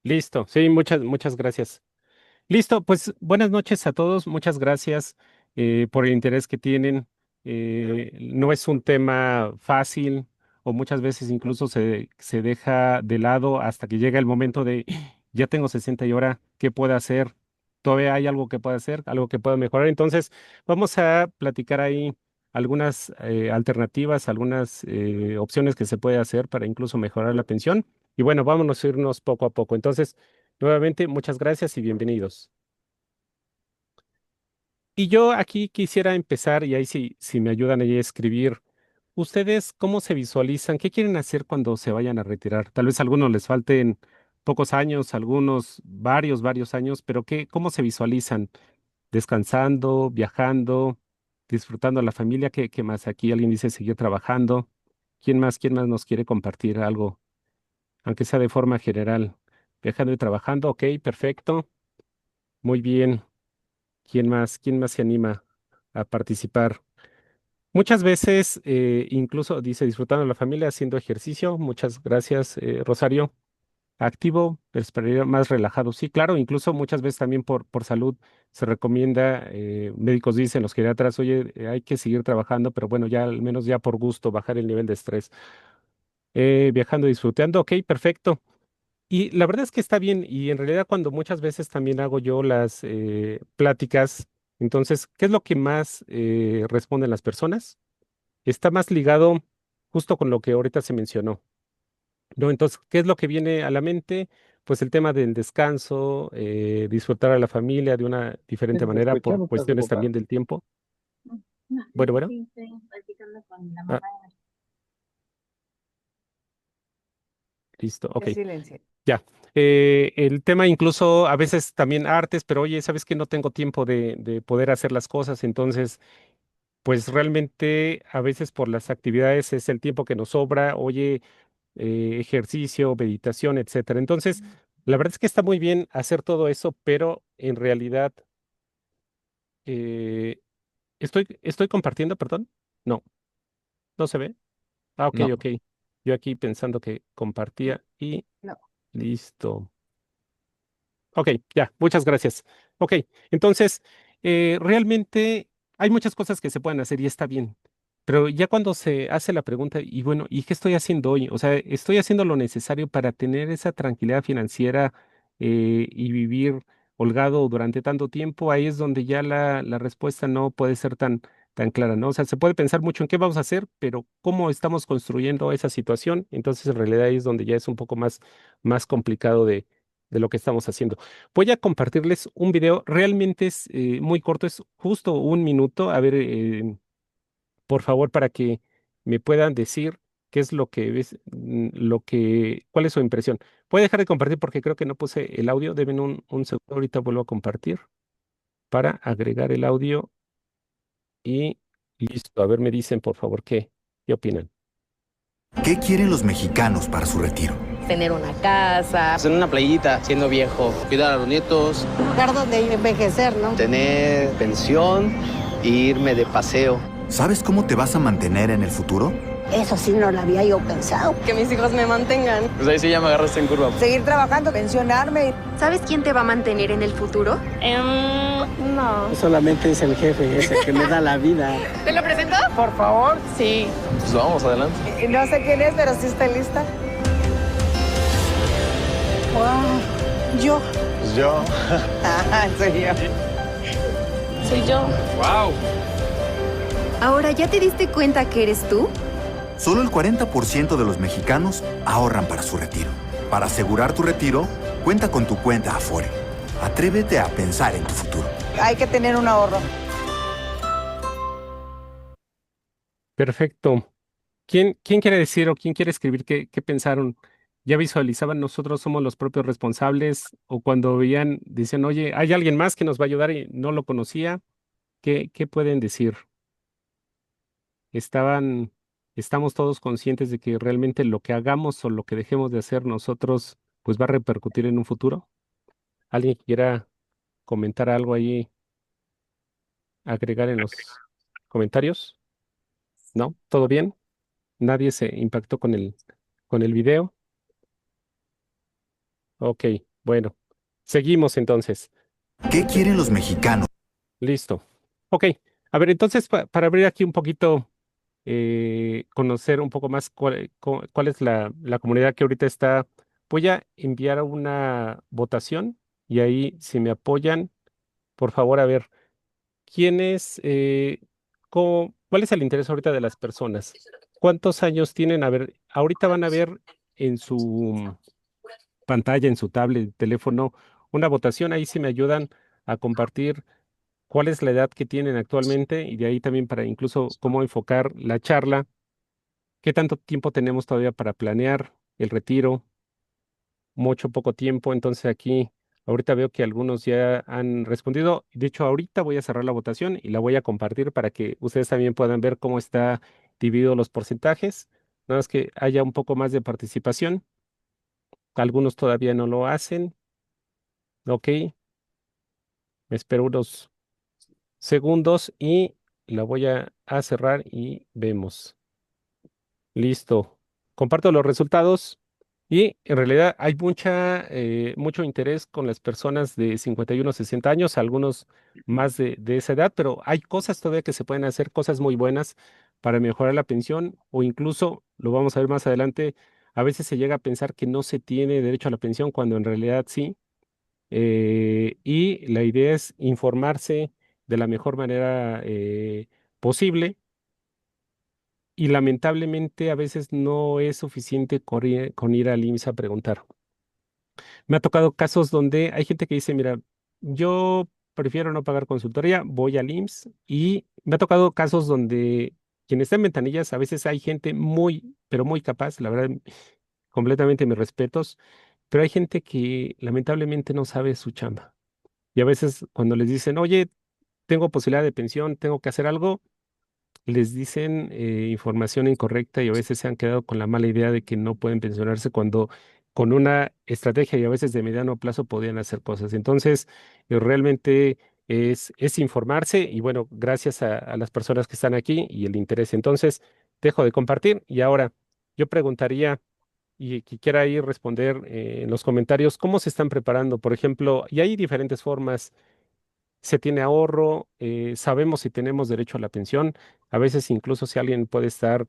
Listo. Sí, muchas gracias. Listo, pues buenas noches a todos. Muchas gracias por el interés que tienen. No es un tema fácil o muchas veces incluso se deja de lado hasta que llega el momento de, ya tengo 60 y ahora, ¿qué puedo hacer? ¿Todavía hay algo que pueda hacer, algo que pueda mejorar? Entonces, vamos a platicar ahí algunas alternativas, algunas opciones que se puede hacer para incluso mejorar la pensión. Y bueno, vámonos a irnos poco a poco. Entonces, nuevamente, muchas gracias y bienvenidos. Y yo aquí quisiera empezar, y ahí sí, si me ayudan ahí a escribir, ¿ustedes cómo se visualizan? ¿Qué quieren hacer cuando se vayan a retirar? Tal vez a algunos les falten pocos años, algunos varios años, pero ¿cómo se visualizan? ¿Descansando, viajando, disfrutando a la familia? ¿Qué más? Aquí alguien dice seguir trabajando. Quién más nos quiere compartir algo, aunque sea de forma general? Viajando y trabajando, ok, perfecto, muy bien. Quién más se anima a participar? Muchas veces, incluso dice disfrutando de la familia, haciendo ejercicio. Muchas gracias, Rosario. Activo, pero esperaría más relajado. Sí, claro, incluso muchas veces también por salud se recomienda, médicos dicen, los geriatras, oye, hay que seguir trabajando, pero bueno, ya al menos ya por gusto, bajar el nivel de estrés. Viajando, disfrutando, ok, perfecto. Y la verdad es que está bien, y en realidad cuando muchas veces también hago yo las pláticas, entonces, ¿qué es lo que más responden las personas? Está más ligado justo con lo que ahorita se mencionó, ¿no? Entonces, ¿qué es lo que viene a la mente? Pues el tema del descanso, disfrutar a la familia de una diferente ¿Se manera escucha? por ¿No estás cuestiones ocupado? también del tiempo. No, Bueno. sí, estoy practicando con la Ah, mamá. listo, Qué ok, silencio. ya. El tema incluso a veces también artes, pero oye, ¿sabes que no tengo tiempo de poder hacer las cosas? Entonces, pues realmente a veces por las actividades es el tiempo que nos sobra, oye, ejercicio, meditación, etcétera. Entonces, la verdad es que está muy bien hacer todo eso, pero en realidad eh, estoy compartiendo, perdón. No, no se ve. Ah, ok, No, ok. Yo aquí pensando que compartía y no. listo. Ok, ya, muchas gracias. Ok, entonces, realmente hay muchas cosas que se pueden hacer y está bien, pero ya cuando se hace la pregunta, y bueno, ¿y qué estoy haciendo hoy? O sea, estoy haciendo lo necesario para tener esa tranquilidad financiera y vivir holgado durante tanto tiempo, ahí es donde ya la respuesta no puede ser tan clara, ¿no? O sea, se puede pensar mucho en qué vamos a hacer, pero cómo estamos construyendo esa situación, entonces en realidad ahí es donde ya es un poco más complicado de lo que estamos haciendo. Voy a compartirles un video, realmente es muy corto, es justo un minuto. A ver, por favor, para que me puedan decir qué es lo que ves, cuál es su impresión. Voy a dejar de compartir porque creo que no puse el audio. Deben un segundo, ahorita vuelvo a compartir para agregar el audio y listo. A ver, me dicen, por favor, qué opinan. ¿Qué quieren los mexicanos para su retiro? Tener una casa. En una playita, siendo viejo, cuidar a los nietos, Un lugar donde envejecer, ¿no? tener pensión e irme de paseo. ¿Sabes cómo te vas a mantener en el futuro? Eso sí no lo había yo pensado. Que mis hijos me mantengan. Pues ahí sí ya me agarraste en curva. Seguir trabajando, pensionarme. ¿Sabes quién te va a mantener en el futuro? No. Solamente es el jefe, es el que me da la vida. ¿Te lo presento? Por favor. Sí. Pues vamos, adelante. No sé quién es, pero sí está lista. Wow. Yo. Pues yo. Ah, soy yo. Soy yo. ¡Wow! ¿Ahora ya te diste cuenta que eres tú? Solo el 40% de los mexicanos ahorran para su retiro. Para asegurar tu retiro, cuenta con tu cuenta Afore. Atrévete a pensar en tu futuro. Hay que tener un ahorro. Perfecto. ¿Quién quiere decir o quién quiere escribir qué pensaron? ¿Ya visualizaban nosotros somos los propios responsables? O cuando veían, dicen, oye, hay alguien más que nos va a ayudar y no lo conocía. ¿Qué pueden decir? Estaban, estamos todos conscientes de que realmente lo que hagamos o lo que dejemos de hacer nosotros, pues va a repercutir en un futuro. ¿Alguien que quiera comentar algo ahí, agregar en los comentarios? ¿No? ¿Todo bien? ¿Nadie se impactó con el video? Ok. Bueno, seguimos entonces. ¿Qué quieren los mexicanos? Listo. Ok. A ver, entonces, para abrir aquí un poquito, conocer un poco más cuál es la comunidad que ahorita está, voy a enviar una votación y ahí, si me apoyan, por favor, a ver, ¿quién es, cuál es el interés ahorita de las personas? ¿Cuántos años tienen? A ver, ahorita van a ver en su pantalla, en su tablet, teléfono, una votación. Ahí si me ayudan a compartir cuál es la edad que tienen actualmente y de ahí también para incluso cómo enfocar la charla, qué tanto tiempo tenemos todavía para planear el retiro, mucho poco tiempo. Entonces aquí, ahorita veo que algunos ya han respondido. De hecho, ahorita voy a cerrar la votación y la voy a compartir para que ustedes también puedan ver cómo está dividido los porcentajes. Nada más que haya un poco más de participación. Algunos todavía no lo hacen. Ok, me espero unos segundos y la voy a cerrar y vemos. Listo. Comparto los resultados y en realidad hay mucho interés con las personas de 51 a 60 años, algunos más de esa edad, pero hay cosas todavía que se pueden hacer, cosas muy buenas para mejorar la pensión o incluso, lo vamos a ver más adelante, a veces se llega a pensar que no se tiene derecho a la pensión cuando en realidad sí. Y la idea es informarse de la mejor manera posible y lamentablemente a veces no es suficiente con ir al IMSS a preguntar. Me ha tocado casos donde hay gente que dice, mira, yo prefiero no pagar consultoría, voy al IMSS y me ha tocado casos donde quien está en ventanillas, a veces hay gente muy, pero muy capaz, la verdad, completamente mis respetos, pero hay gente que lamentablemente no sabe su chamba. Y a veces cuando les dicen, oye, tengo posibilidad de pensión, tengo que hacer algo, les dicen información incorrecta y a veces se han quedado con la mala idea de que no pueden pensionarse cuando con una estrategia y a veces de mediano plazo podían hacer cosas. Entonces, realmente es informarse y bueno, gracias a las personas que están aquí y el interés. Entonces, dejo de compartir y ahora yo preguntaría y que quiera ahí responder en los comentarios cómo se están preparando. Por ejemplo, y hay diferentes formas se tiene ahorro, sabemos si tenemos derecho a la pensión. A veces incluso si alguien puede estar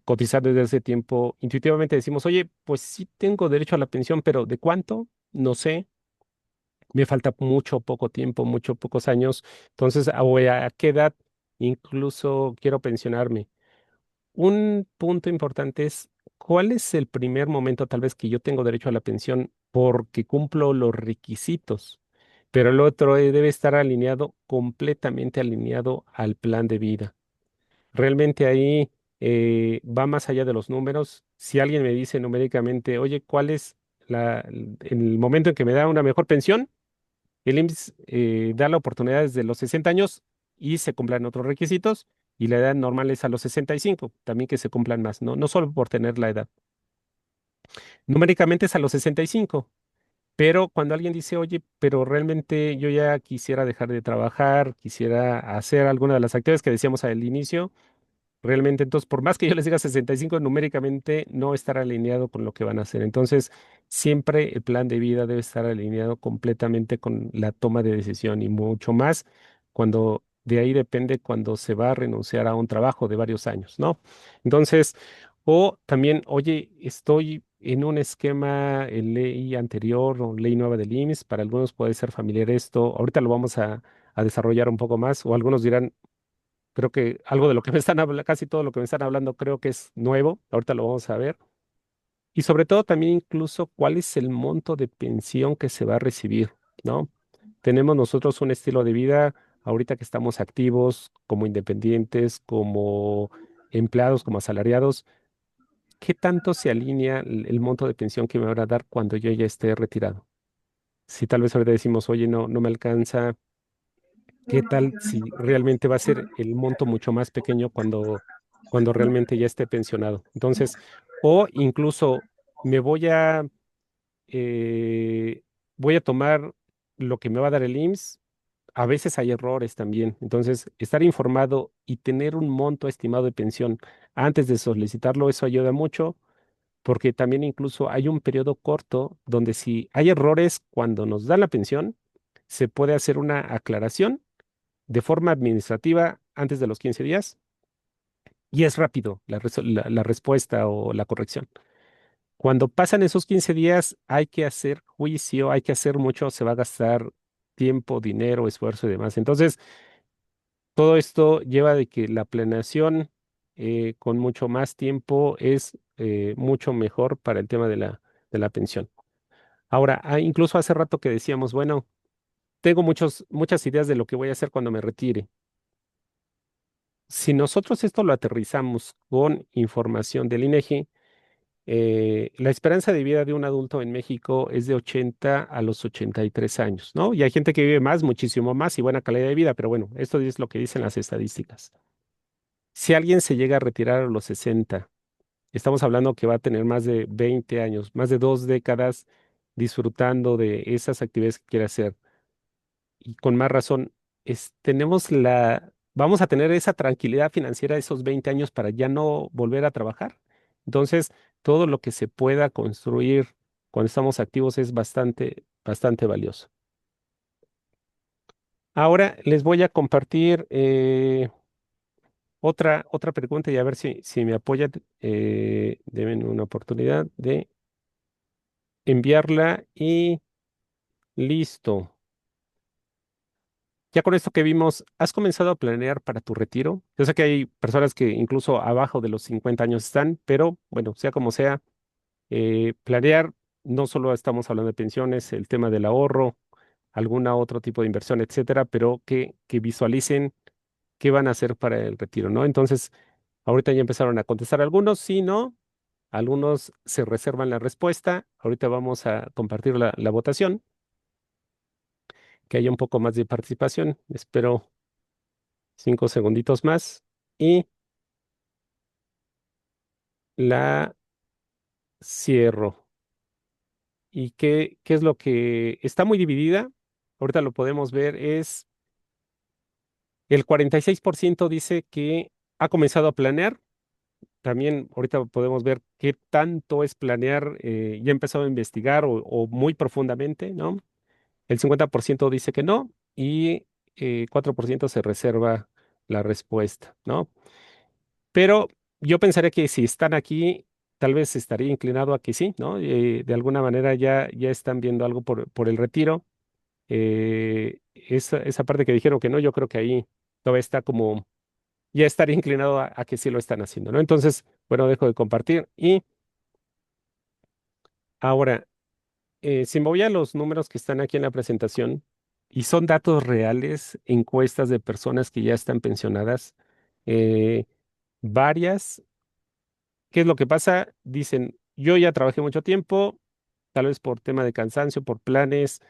cotizando desde ese tiempo, intuitivamente decimos, oye, pues sí tengo derecho a la pensión, pero ¿de cuánto? No sé, me falta mucho poco tiempo, mucho pocos años. Entonces, ¿a qué edad incluso quiero pensionarme? Un punto importante es, ¿cuál es el primer momento tal vez que yo tengo derecho a la pensión porque cumplo los requisitos? Pero el otro debe estar alineado, completamente alineado al plan de vida. Realmente ahí va más allá de los números. Si alguien me dice numéricamente, oye, ¿cuál es el momento en que me da una mejor pensión? El IMSS da la oportunidad desde los 60 años y se cumplan otros requisitos y la edad normal es a los 65, también que se cumplan más, ¿no? No solo por tener la edad. Numéricamente es a los 65, pero cuando alguien dice, oye, pero realmente yo ya quisiera dejar de trabajar, quisiera hacer alguna de las actividades que decíamos al inicio, realmente, entonces, por más que yo les diga 65, numéricamente no estará alineado con lo que van a hacer. Entonces, siempre el plan de vida debe estar alineado completamente con la toma de decisión y mucho más cuando de ahí depende cuando se va a renunciar a un trabajo de varios años, ¿no? Entonces, o también, oye, estoy en un esquema en ley anterior o ley nueva del IMSS, para algunos puede ser familiar esto, ahorita lo vamos a desarrollar un poco más, o algunos dirán, creo que algo de lo que me están hablando, casi todo lo que me están hablando, creo que es nuevo. Ahorita lo vamos a ver. Y sobre todo también incluso cuál es el monto de pensión que se va a recibir, ¿no? Tenemos nosotros un estilo de vida ahorita que estamos activos como independientes, como empleados, como asalariados. ¿Qué tanto se alinea el monto de pensión que me van a dar cuando yo ya esté retirado? Si tal vez ahorita decimos, oye, no me alcanza. ¿Qué tal si realmente va a ser el monto mucho más pequeño cuando realmente ya esté pensionado? Entonces, o incluso me eh, voy a tomar lo que me va a dar el IMSS. A veces hay errores también. Entonces, estar informado y tener un monto estimado de pensión antes de solicitarlo, eso ayuda mucho porque también incluso hay un periodo corto donde si hay errores cuando nos dan la pensión, se puede hacer una aclaración de forma administrativa antes de los 15 días y es rápido la respuesta o la corrección. Cuando pasan esos 15 días, hay que hacer juicio, hay que hacer mucho, se va a gastar tiempo, dinero, esfuerzo y demás. Entonces, todo esto lleva de que la planeación con mucho más tiempo es mucho mejor para el tema de la pensión. Ahora, incluso hace rato que decíamos, bueno, tengo muchas ideas de lo que voy a hacer cuando me retire. Si nosotros esto lo aterrizamos con información del INEGI, la esperanza de vida de un adulto en México es de 80 a los 83 años, ¿no? Y hay gente que vive más, muchísimo más y buena calidad de vida, pero bueno, esto es lo que dicen las estadísticas. Si alguien se llega a retirar a los 60, estamos hablando que va a tener más de 20 años, más de 2 décadas disfrutando de esas actividades que quiere hacer. Y con más razón, vamos a tener esa tranquilidad financiera de esos 20 años para ya no volver a trabajar. Entonces, todo lo que se pueda construir cuando estamos activos es bastante, bastante valioso. Ahora les voy a compartir otra pregunta y a ver si me apoyan. Deben una oportunidad de enviarla y listo. Ya con esto que vimos, ¿has comenzado a planear para tu retiro? Yo sé que hay personas que incluso abajo de los 50 años están, pero bueno, sea como sea, planear, no solo estamos hablando de pensiones, el tema del ahorro, alguna otro tipo de inversión, etcétera, pero que visualicen qué van a hacer para el retiro, ¿no? Entonces, ahorita ya empezaron a contestar algunos, sí, no, algunos se reservan la respuesta. Ahorita vamos a compartir la votación, que haya un poco más de participación. Espero 5 segunditos más y la cierro. ¿Y qué es lo que está muy dividida? Ahorita lo podemos ver, es el 46% dice que ha comenzado a planear. También ahorita podemos ver qué tanto es planear, ya ha empezado a investigar o muy profundamente, ¿no? El 50% dice que no y 4% se reserva la respuesta, ¿no? Pero yo pensaría que si están aquí, tal vez estaría inclinado a que sí, ¿no? De alguna manera ya están viendo algo por el retiro. Esa parte que dijeron que no, yo creo que ahí todavía está como, ya estaría inclinado a que sí lo están haciendo, ¿no? Entonces, bueno, dejo de compartir. Y ahora, si me voy a los números que están aquí en la presentación, y son datos reales, encuestas de personas que ya están pensionadas, eh, varias. ¿Qué es lo que pasa? Dicen, yo ya trabajé mucho tiempo, tal vez por tema de cansancio, por planes,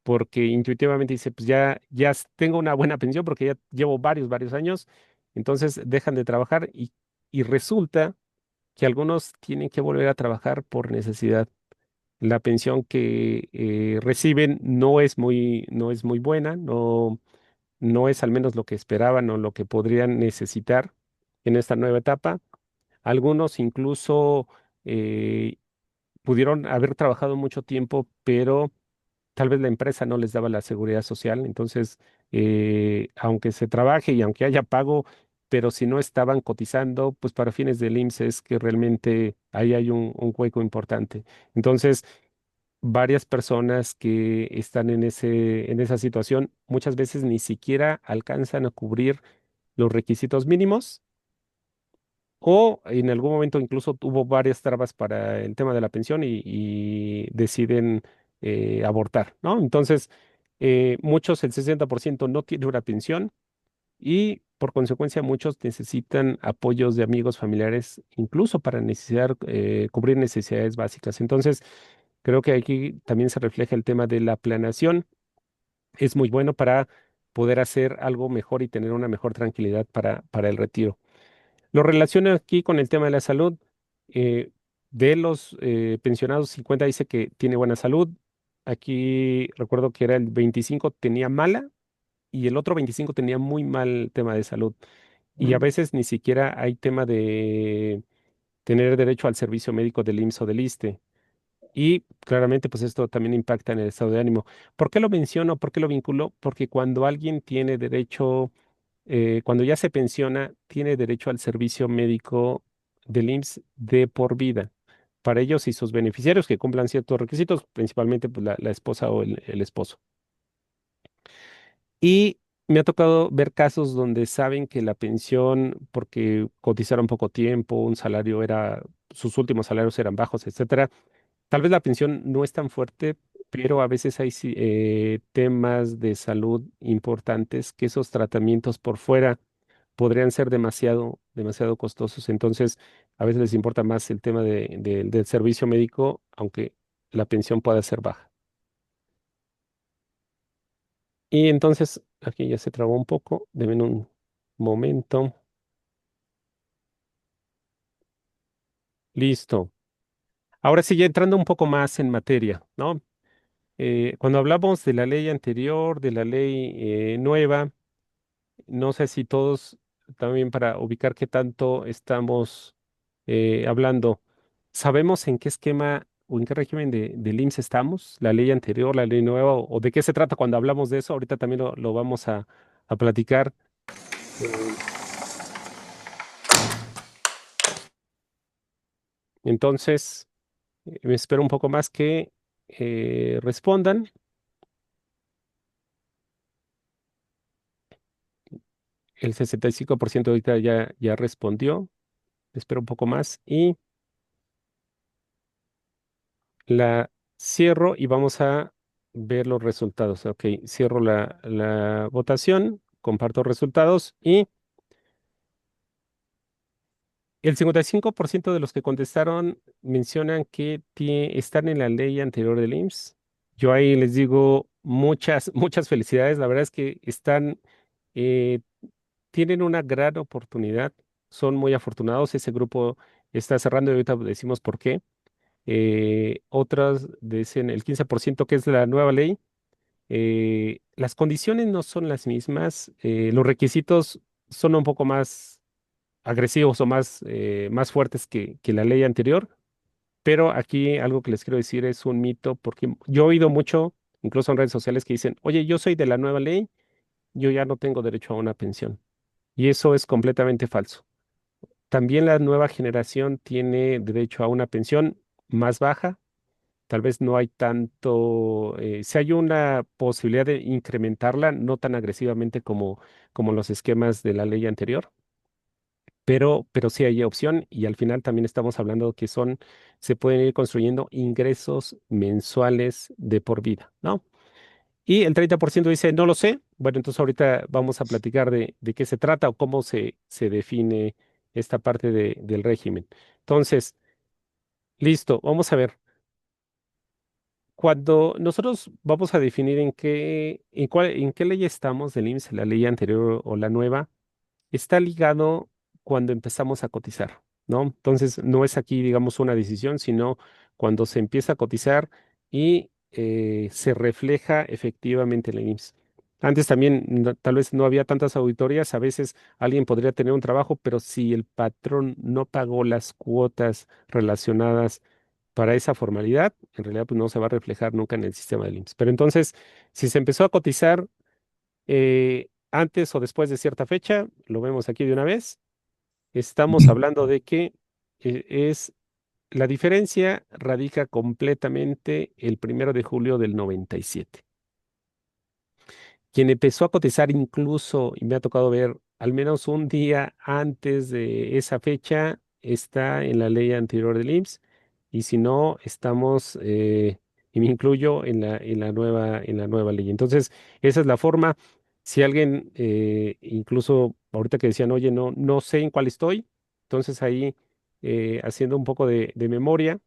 porque intuitivamente dice, pues ya tengo una buena pensión porque ya llevo varios años, entonces dejan de trabajar y resulta que algunos tienen que volver a trabajar por necesidad. La pensión que reciben no es muy buena, no es al menos lo que esperaban o lo que podrían necesitar en esta nueva etapa. Algunos incluso eh, pudieron haber trabajado mucho tiempo, pero tal vez la empresa no les daba la seguridad social. Entonces, aunque se trabaje y aunque haya pago, pero si no estaban cotizando, pues para fines del IMSS es que realmente ahí hay un hueco importante. Entonces, varias personas que están en esa situación muchas veces ni siquiera alcanzan a cubrir los requisitos mínimos o en algún momento incluso tuvo varias trabas para el tema de la pensión y deciden abortar, ¿no? Entonces, muchos, el 60% no tiene una pensión y por consecuencia muchos necesitan apoyos de amigos, familiares, incluso para cubrir necesidades básicas. Entonces, creo que aquí también se refleja el tema de la planeación. Es muy bueno para poder hacer algo mejor y tener una mejor tranquilidad para el retiro. Lo relaciono aquí con el tema de la salud. De los pensionados, 50 dice que tiene buena salud. Aquí recuerdo que era el 25 tenía mala y el otro 25 tenía muy mal tema de salud. Y a veces ni siquiera hay tema tener derecho al servicio médico del IMSS o del ISSSTE. Y claramente, pues esto también impacta en el estado de ánimo. ¿Por qué lo menciono? ¿Por qué lo vinculo? Porque cuando alguien tiene derecho, cuando ya se pensiona, tiene derecho al servicio médico del IMSS de por vida. Para ellos y sus beneficiarios que cumplan ciertos requisitos, principalmente pues, la esposa o el esposo. Y me ha tocado ver casos donde saben que la pensión, porque cotizaron poco tiempo, un salario era, sus últimos salarios eran bajos, etcétera. Tal vez la pensión no es tan fuerte, pero a veces hay temas de salud importantes que esos tratamientos por fuera podrían ser demasiado costosos. Entonces, a veces les importa más el tema del servicio médico, aunque la pensión pueda ser baja. Y entonces, aquí ya se trabó un poco. Deben un momento. Listo. Ahora sí, ya entrando un poco más en materia, ¿no? Cuando hablamos de la ley anterior, de la ley nueva, no sé si todos, también para ubicar qué tanto estamos hablando, ¿sabemos en qué esquema o en qué régimen del IMSS estamos? ¿La ley anterior, la ley nueva? ¿O de qué se trata cuando hablamos de eso? Ahorita también lo vamos a platicar. Eh, entonces, me espero un poco más que respondan. El 65% ahorita ya respondió. Espero un poco más y la cierro y vamos a ver los resultados. Ok, cierro la votación, comparto resultados y el 55% de los que contestaron mencionan que están en la ley anterior del IMSS. Yo ahí les digo muchas felicidades. La verdad es que eh, tienen una gran oportunidad. Son muy afortunados. Ese grupo está cerrando y ahorita decimos por qué. Otras dicen el 15% que es la nueva ley. Las condiciones no son las mismas. Los requisitos son un poco más agresivos o más fuertes que la ley anterior. Pero aquí algo que les quiero decir es un mito, porque yo he oído mucho, incluso en redes sociales, que dicen, oye, yo soy de la nueva ley, yo ya no tengo derecho a una pensión. Y eso es completamente falso. También la nueva generación tiene derecho a una pensión más baja. Tal vez no hay tanto, si hay una posibilidad de incrementarla, no tan agresivamente como los esquemas de la ley anterior, pero sí hay opción y al final también estamos hablando que se pueden ir construyendo ingresos mensuales de por vida, ¿no? Y el 30% dice, no lo sé. Bueno, entonces ahorita vamos a platicar de qué se trata o cómo se define esta parte del régimen. Entonces, listo, vamos a ver. Cuando nosotros vamos a definir en qué ley estamos del IMSS, la ley anterior o la nueva, está ligado cuando empezamos a cotizar, ¿no? Entonces, no es aquí, digamos, una decisión, sino cuando se empieza a cotizar y se refleja efectivamente en el IMSS. Antes también tal vez no había tantas auditorías, a veces alguien podría tener un trabajo, pero si el patrón no pagó las cuotas relacionadas para esa formalidad, en realidad pues, no se va a reflejar nunca en el sistema del IMSS. Pero entonces, si se empezó a cotizar antes o después de cierta fecha, lo vemos aquí de una vez, estamos hablando de que la diferencia radica completamente el 1 de julio del 97. Quien empezó a cotizar incluso, y me ha tocado ver al menos un día antes de esa fecha, está en la ley anterior del IMSS, y si no, estamos, y me incluyo en la nueva ley. Entonces, esa es la forma. Si alguien, incluso ahorita que decían, oye, no sé en cuál estoy, entonces ahí, haciendo un poco de memoria,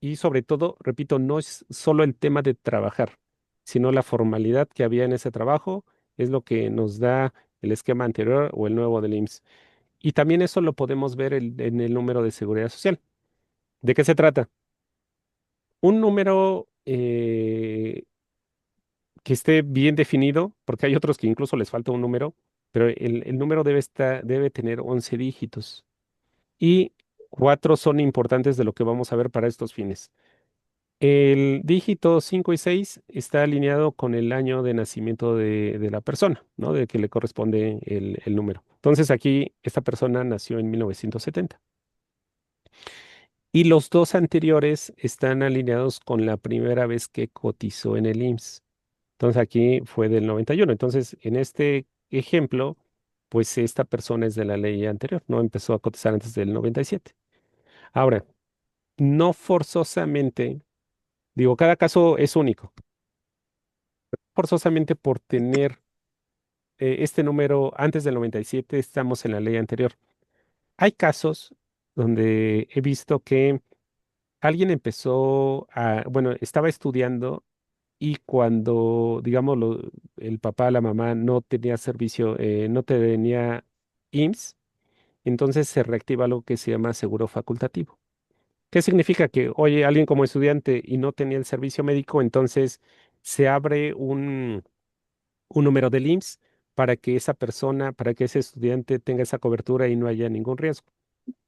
y sobre todo, repito, no es solo el tema de trabajar, sino la formalidad que había en ese trabajo, es lo que nos da el esquema anterior o el nuevo del IMSS. Y también eso lo podemos ver en el número de seguridad social. ¿De qué se trata? Un número que esté bien definido, porque hay otros que incluso les falta un número, pero el número debe tener 11 dígitos. Y Cuatro son importantes de lo que vamos a ver para estos fines. El dígito 5 y 6 está alineado con el año de nacimiento de la persona, ¿no? De que le corresponde el número. Entonces aquí esta persona nació en 1970. Y los dos anteriores están alineados con la primera vez que cotizó en el IMSS. Entonces aquí fue del 91. Entonces en este ejemplo, pues esta persona es de la ley anterior, no empezó a cotizar antes del 97. Ahora, no forzosamente, digo, cada caso es único, forzosamente por tener este número antes del 97 estamos en la ley anterior. Hay casos donde he visto que alguien empezó a, bueno, estaba estudiando y cuando, digamos, el papá, la mamá no tenía servicio, no tenía IMSS, entonces se reactiva algo que se llama seguro facultativo. ¿Qué significa? Que, oye, alguien como estudiante y no tenía el servicio médico, entonces se abre un número del IMSS para que esa persona, para que ese estudiante tenga esa cobertura y no haya ningún riesgo.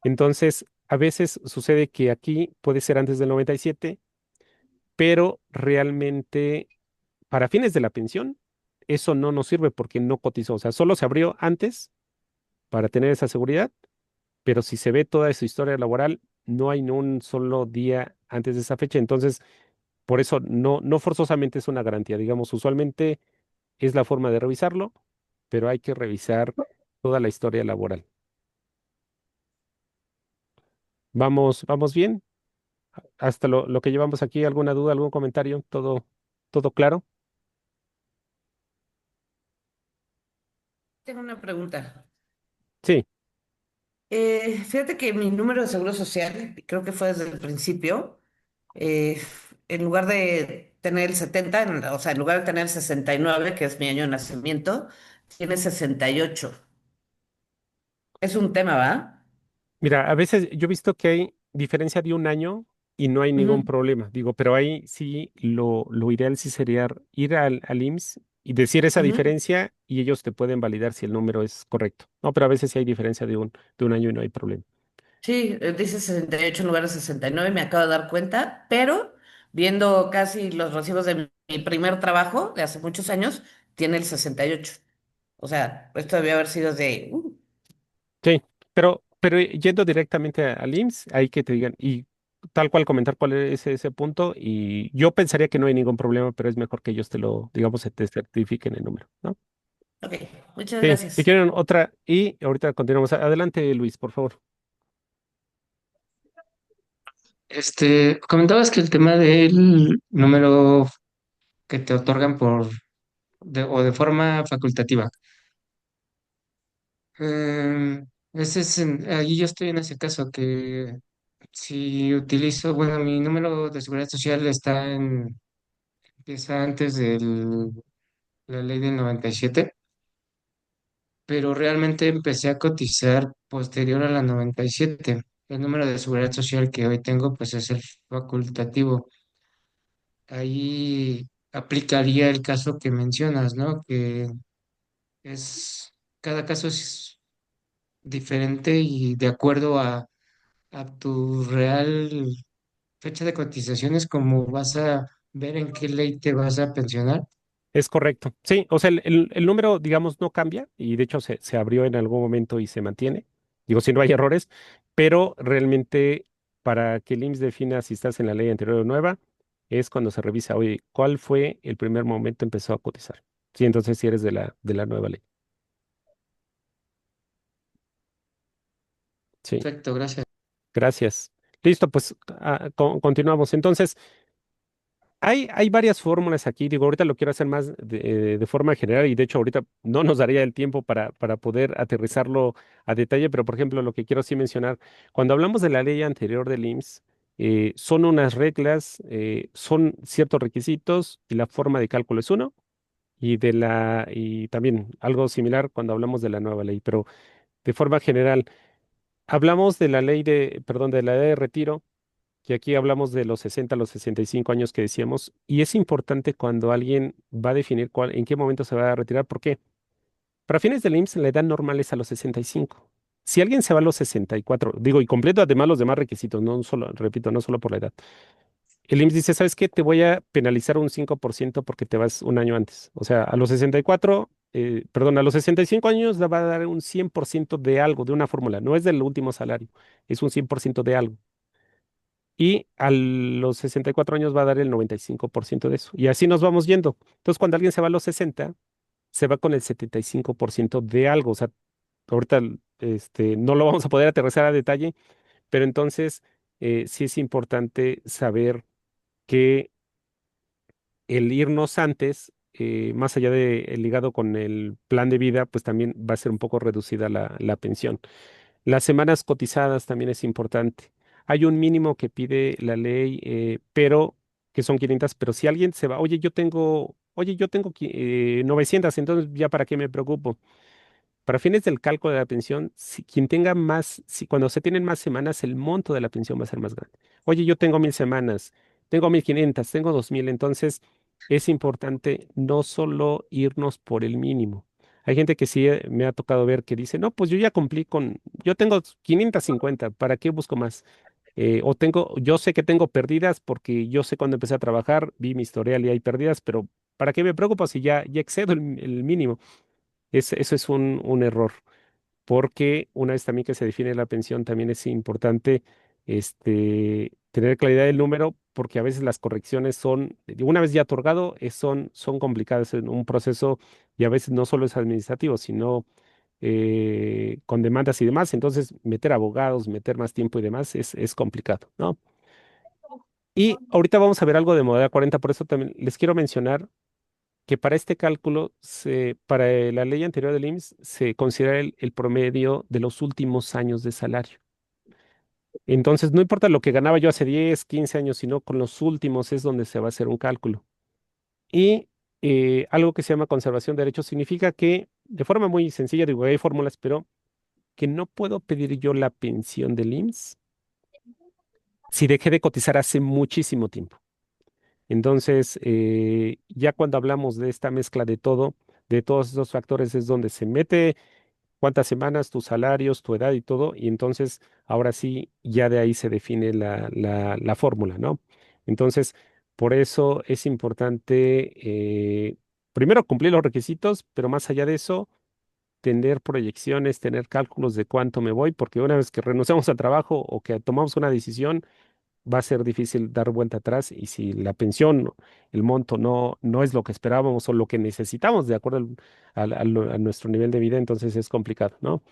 Entonces, a veces sucede que aquí puede ser antes del 97, pero realmente para fines de la pensión, eso no nos sirve porque no cotizó. O sea, solo se abrió antes para tener esa seguridad, pero si se ve toda su historia laboral, no hay ni un solo día antes de esa fecha. Entonces, por eso no forzosamente es una garantía. Digamos, usualmente es la forma de revisarlo, pero hay que revisar toda la historia laboral. Vamos bien. Hasta lo que llevamos aquí, ¿alguna duda, algún comentario? ¿Todo claro? Tengo una pregunta. Sí. Fíjate que mi número de seguro social, creo que fue desde el principio, eh, en lugar de tener el 70, o sea, en lugar de tener el 69, que es mi año de nacimiento, tiene 68. Es un tema, ¿va? Mira, a veces yo he visto que hay diferencia de un año y no hay ningún Ujú, problema. Digo, pero ahí sí lo ideal sí sería ir al IMSS y decir esa ujú. diferencia y ellos te pueden validar si el número es correcto. No, pero a veces sí hay diferencia de un año y no hay problema. Sí, dice 68 en lugar de 69, me acabo de dar cuenta, pero viendo casi los recibos de mi primer trabajo de hace muchos años, tiene el 68. O sea, esto debió haber sido de... Sí, pero yendo directamente al IMSS, ahí que te digan, y tal cual comentar cuál es ese punto, y yo pensaría que no hay ningún problema, pero es mejor que ellos te lo, digamos, se te certifiquen el número, ¿no? Ok, muchas Sí, si gracias. quieren otra, y ahorita continuamos. Adelante, Luis, por favor. Comentabas que el tema del número que te otorgan o de forma facultativa. Allí yo estoy en ese caso que si utilizo, bueno, mi número de seguridad social empieza antes de la ley del 97, pero realmente empecé a cotizar posterior a la 97. El número de seguridad social que hoy tengo, pues es el facultativo. Ahí aplicaría el caso que mencionas, ¿no? Que es, cada caso es diferente y de acuerdo a tu real fecha de cotizaciones, como vas a ver en qué ley te vas a pensionar. Es correcto. Sí, o sea, el número, digamos, no cambia y de hecho se abrió en algún momento y se mantiene. Digo, si no hay errores, pero realmente para que el IMSS defina si estás en la ley anterior o nueva, es cuando se revisa, oye, ¿cuál fue el primer momento empezó a cotizar? Sí, entonces si eres de la nueva ley. Sí, Perfecto, gracias. gracias. Listo, pues continuamos. Entonces, hay varias fórmulas aquí, digo, ahorita lo quiero hacer más de forma general y de hecho ahorita no nos daría el tiempo para poder aterrizarlo a detalle, pero por ejemplo lo que quiero sí mencionar, cuando hablamos de la ley anterior del IMSS, son unas reglas, son ciertos requisitos y la forma de cálculo es uno y también algo similar cuando hablamos de la nueva ley, pero de forma general, hablamos de la ley perdón, de la ley de retiro que aquí hablamos de los 60 a los 65 años que decíamos, y es importante cuando alguien va a definir en qué momento se va a retirar, ¿por qué? Para fines del IMSS la edad normal es a los 65. Si alguien se va a los 64, digo, y completo además los demás requisitos, no solo, repito, no solo por la edad. El IMSS dice, ¿sabes qué? Te voy a penalizar un 5% porque te vas un año antes. O sea, a los 64, perdón, a los 65 años le va a dar un 100% de algo, de una fórmula. No es del último salario, es un 100% de algo. Y a los 64 años va a dar el 95% de eso. Y así nos vamos yendo. Entonces, cuando alguien se va a los 60, se va con el 75% de algo. O sea, ahorita no lo vamos a poder aterrizar a detalle, pero entonces sí es importante saber que el irnos antes, más allá de el ligado con el plan de vida, pues también va a ser un poco reducida la pensión. Las semanas cotizadas también es importante. Hay un mínimo que pide la ley, pero que son 500, pero si alguien se va, oye, yo tengo 900, entonces ya para qué me preocupo. Para fines del cálculo de la pensión, si quien tenga más, si cuando se tienen más semanas, el monto de la pensión va a ser más grande. Oye, yo tengo 1000 semanas, tengo 1500, tengo 2000, entonces es importante no solo irnos por el mínimo. Hay gente que sí me ha tocado ver que dice, no, pues yo ya cumplí yo tengo 550, ¿para qué busco más? Yo sé que tengo pérdidas porque yo sé cuando empecé a trabajar, vi mi historial y hay pérdidas, pero ¿para qué me preocupo si ya excedo el mínimo? Eso es un error, porque una vez también que se define la pensión, también es importante tener claridad del número, porque a veces las correcciones una vez ya otorgado, son complicadas en un proceso y a veces no solo es administrativo, sino con demandas y demás. Entonces, meter abogados, meter más tiempo y demás es complicado, ¿no? Y ahorita vamos a ver algo de modalidad 40, por eso también les quiero mencionar que para este cálculo, para la ley anterior del IMSS, se considera el promedio de los últimos años de salario. Entonces, no importa lo que ganaba yo hace 10, 15 años, sino con los últimos es donde se va a hacer un cálculo. Y algo que se llama conservación de derechos significa que, de forma muy sencilla, digo, hay fórmulas, pero que no puedo pedir yo la pensión del IMSS si dejé de cotizar hace muchísimo tiempo. Entonces, ya cuando hablamos de esta mezcla de todo, de todos esos factores, es donde se mete cuántas semanas, tus salarios, tu edad y todo, y entonces ahora sí, ya de ahí se define la fórmula, ¿no? Entonces, por eso es importante, primero, cumplir los requisitos, pero más allá de eso, tener proyecciones, tener cálculos de cuánto me voy, porque una vez que renunciamos al trabajo o que tomamos una decisión, va a ser difícil dar vuelta atrás y si la pensión, el monto no es lo que esperábamos o lo que necesitamos de acuerdo a nuestro nivel de vida, entonces es complicado, ¿no?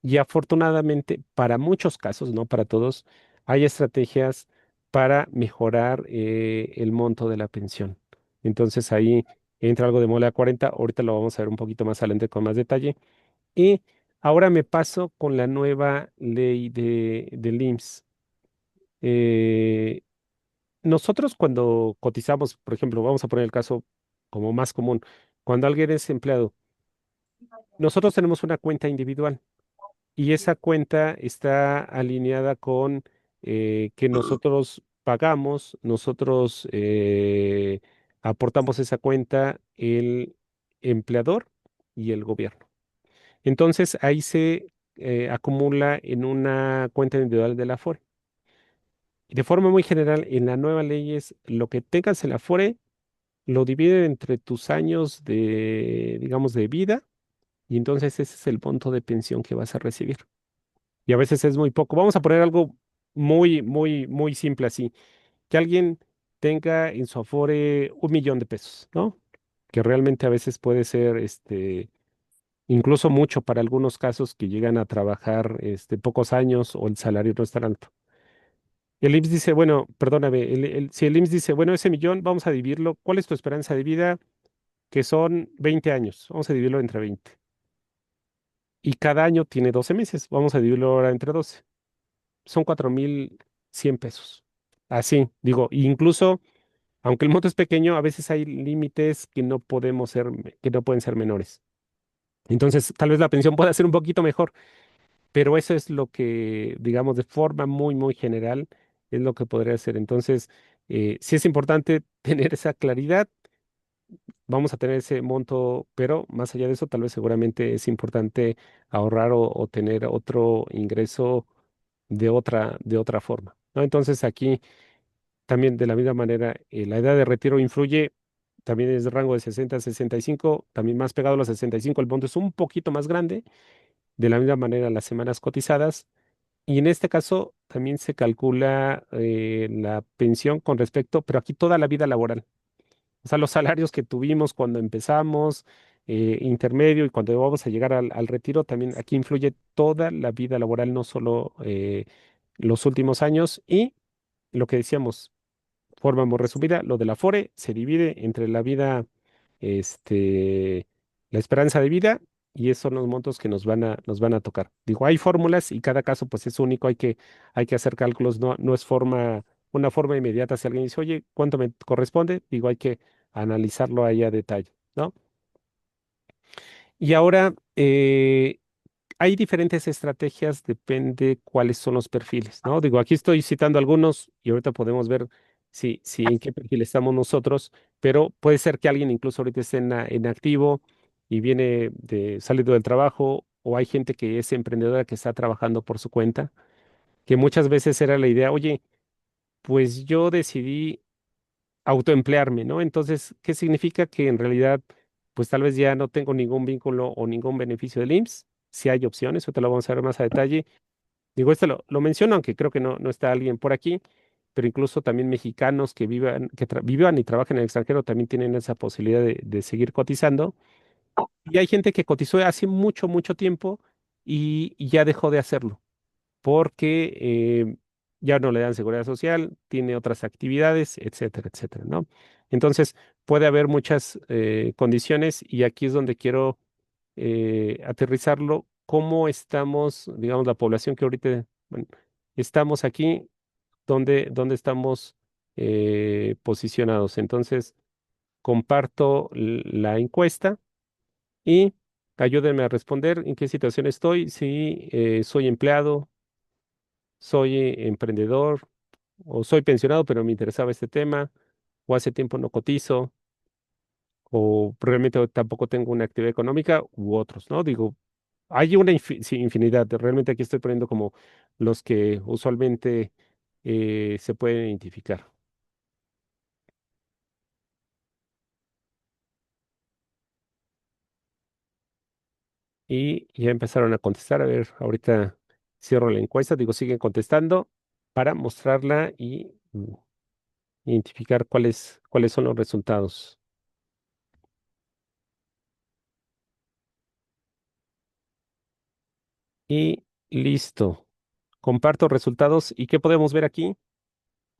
Y afortunadamente, para muchos casos, no para todos, hay estrategias para mejorar el monto de la pensión. Entonces ahí entra algo de Mole a 40, ahorita lo vamos a ver un poquito más adelante con más detalle. Y ahora me paso con la nueva ley del IMSS. Eh, Nosotros cuando cotizamos, por ejemplo, vamos a poner el caso como más común, cuando alguien es empleado, nosotros tenemos una cuenta individual y esa cuenta está alineada con que nosotros pagamos, nosotros aportamos esa cuenta el empleador y el gobierno. Entonces ahí se acumula en una cuenta individual de la Afore. De forma muy general, en la nueva ley es lo que tengas en la Afore lo divide entre tus años digamos, de vida, y entonces ese es el monto de pensión que vas a recibir. Y a veces es muy poco. Vamos a poner algo muy, muy, muy simple así. Que alguien tenga en su Afore 1 millón de pesos, ¿no? Que realmente a veces puede ser, incluso mucho para algunos casos que llegan a trabajar, pocos años o el salario no es tan alto. Y el IMSS dice, bueno, perdóname, si el IMSS dice, bueno, ese millón vamos a dividirlo, ¿cuál es tu esperanza de vida? Que son 20 años. Vamos a dividirlo entre 20. Y cada año tiene 12 meses. Vamos a dividirlo ahora entre 12. Son 4100 pesos. Así, digo, incluso, aunque el monto es pequeño, a veces hay límites que no pueden ser menores. Entonces, tal vez la pensión pueda ser un poquito mejor, pero eso es lo que, digamos, de forma muy, muy general, es lo que podría ser. Entonces, sí es importante tener esa claridad. vamos a tener ese monto, pero más allá de eso, tal vez seguramente es importante ahorrar o tener otro ingreso de otra forma, ¿no? Entonces aquí también de la misma manera, la edad de retiro influye, también es de rango de 60 a 65, también más pegado a los 65, el monto es un poquito más grande, de la misma manera las semanas cotizadas, y en este caso también se calcula la pensión con respecto, pero aquí toda la vida laboral. O sea, los salarios que tuvimos cuando empezamos, intermedio y cuando vamos a llegar al retiro, también aquí influye toda la vida laboral, no solo los últimos años. Y lo que decíamos, forma muy resumida, lo de la FORE se divide entre la vida, este, la esperanza de vida, y esos son los montos que nos van a tocar. Digo, hay fórmulas y cada caso pues es único, hay que hacer cálculos, no es una forma inmediata. Si alguien dice, oye, ¿cuánto me corresponde? Digo, hay que analizarlo ahí a detalle, ¿no? Y ahora, hay diferentes estrategias, depende cuáles son los perfiles, ¿no? Digo, aquí estoy citando algunos y ahorita podemos ver si en qué perfil estamos nosotros, pero puede ser que alguien incluso ahorita esté en activo y salido del trabajo, o hay gente que es emprendedora que está trabajando por su cuenta, que muchas veces era la idea, oye, pues yo decidí autoemplearme, ¿no? Entonces, ¿qué significa? Que en realidad, pues tal vez ya no tengo ningún vínculo o ningún beneficio del IMSS. Si hay opciones, o te lo vamos a ver más a detalle. Digo, esto lo menciono, aunque creo que no está alguien por aquí, pero incluso también mexicanos que vivan y trabajan en el extranjero también tienen esa posibilidad de seguir cotizando. Y hay gente que cotizó hace mucho, mucho tiempo y ya dejó de hacerlo porque ya no le dan seguridad social, tiene otras actividades, etcétera, etcétera, ¿no? Entonces, puede haber muchas condiciones, y aquí es donde quiero aterrizarlo. ¿Cómo estamos, digamos, la población que ahorita, bueno, estamos aquí? ¿Dónde estamos posicionados? Entonces, comparto la encuesta y ayúdenme a responder en qué situación estoy, si soy empleado, soy emprendedor, o soy pensionado, pero me interesaba este tema, o hace tiempo no cotizo, o realmente tampoco tengo una actividad económica, u otros, ¿no? Digo, hay una sí, infinidad. Realmente aquí estoy poniendo como los que usualmente se pueden identificar. Y ya empezaron a contestar. A ver, ahorita cierro la encuesta. Digo, siguen contestando para mostrarla y identificar cuáles son los resultados. Y listo. Comparto resultados. ¿Y qué podemos ver aquí?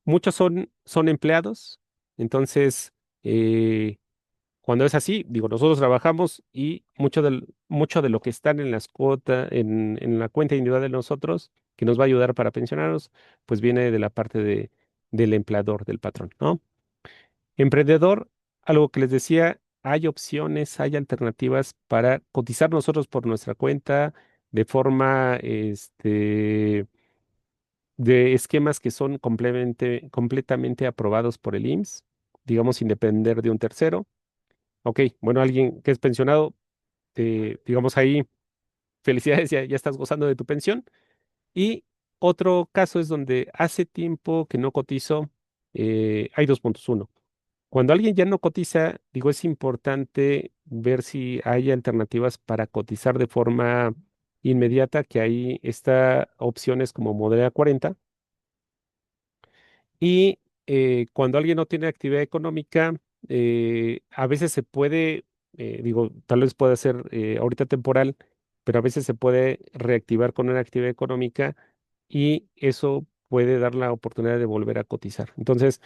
Muchos son empleados. Entonces, eh, cuando es así, digo, nosotros trabajamos y mucho de lo que están en las cuotas, en la cuenta individual de nosotros, que nos va a ayudar para pensionarnos, pues viene de la parte del empleador, del patrón, ¿no? Emprendedor, algo que les decía, hay opciones, hay alternativas para cotizar nosotros por nuestra cuenta de forma, de esquemas que son completamente aprobados por el IMSS, digamos, sin depender de un tercero. Ok, bueno, alguien que es pensionado, digamos ahí, felicidades, ya estás gozando de tu pensión. Y otro caso es donde hace tiempo que no cotizo, hay dos puntos. Uno, cuando alguien ya no cotiza, digo, es importante ver si hay alternativas para cotizar de forma inmediata, que ahí está opciones como Modera 40. Y cuando alguien no tiene actividad económica, a veces se puede, digo, tal vez pueda ser ahorita temporal, pero a veces se puede reactivar con una actividad económica, y eso puede dar la oportunidad de volver a cotizar. Entonces,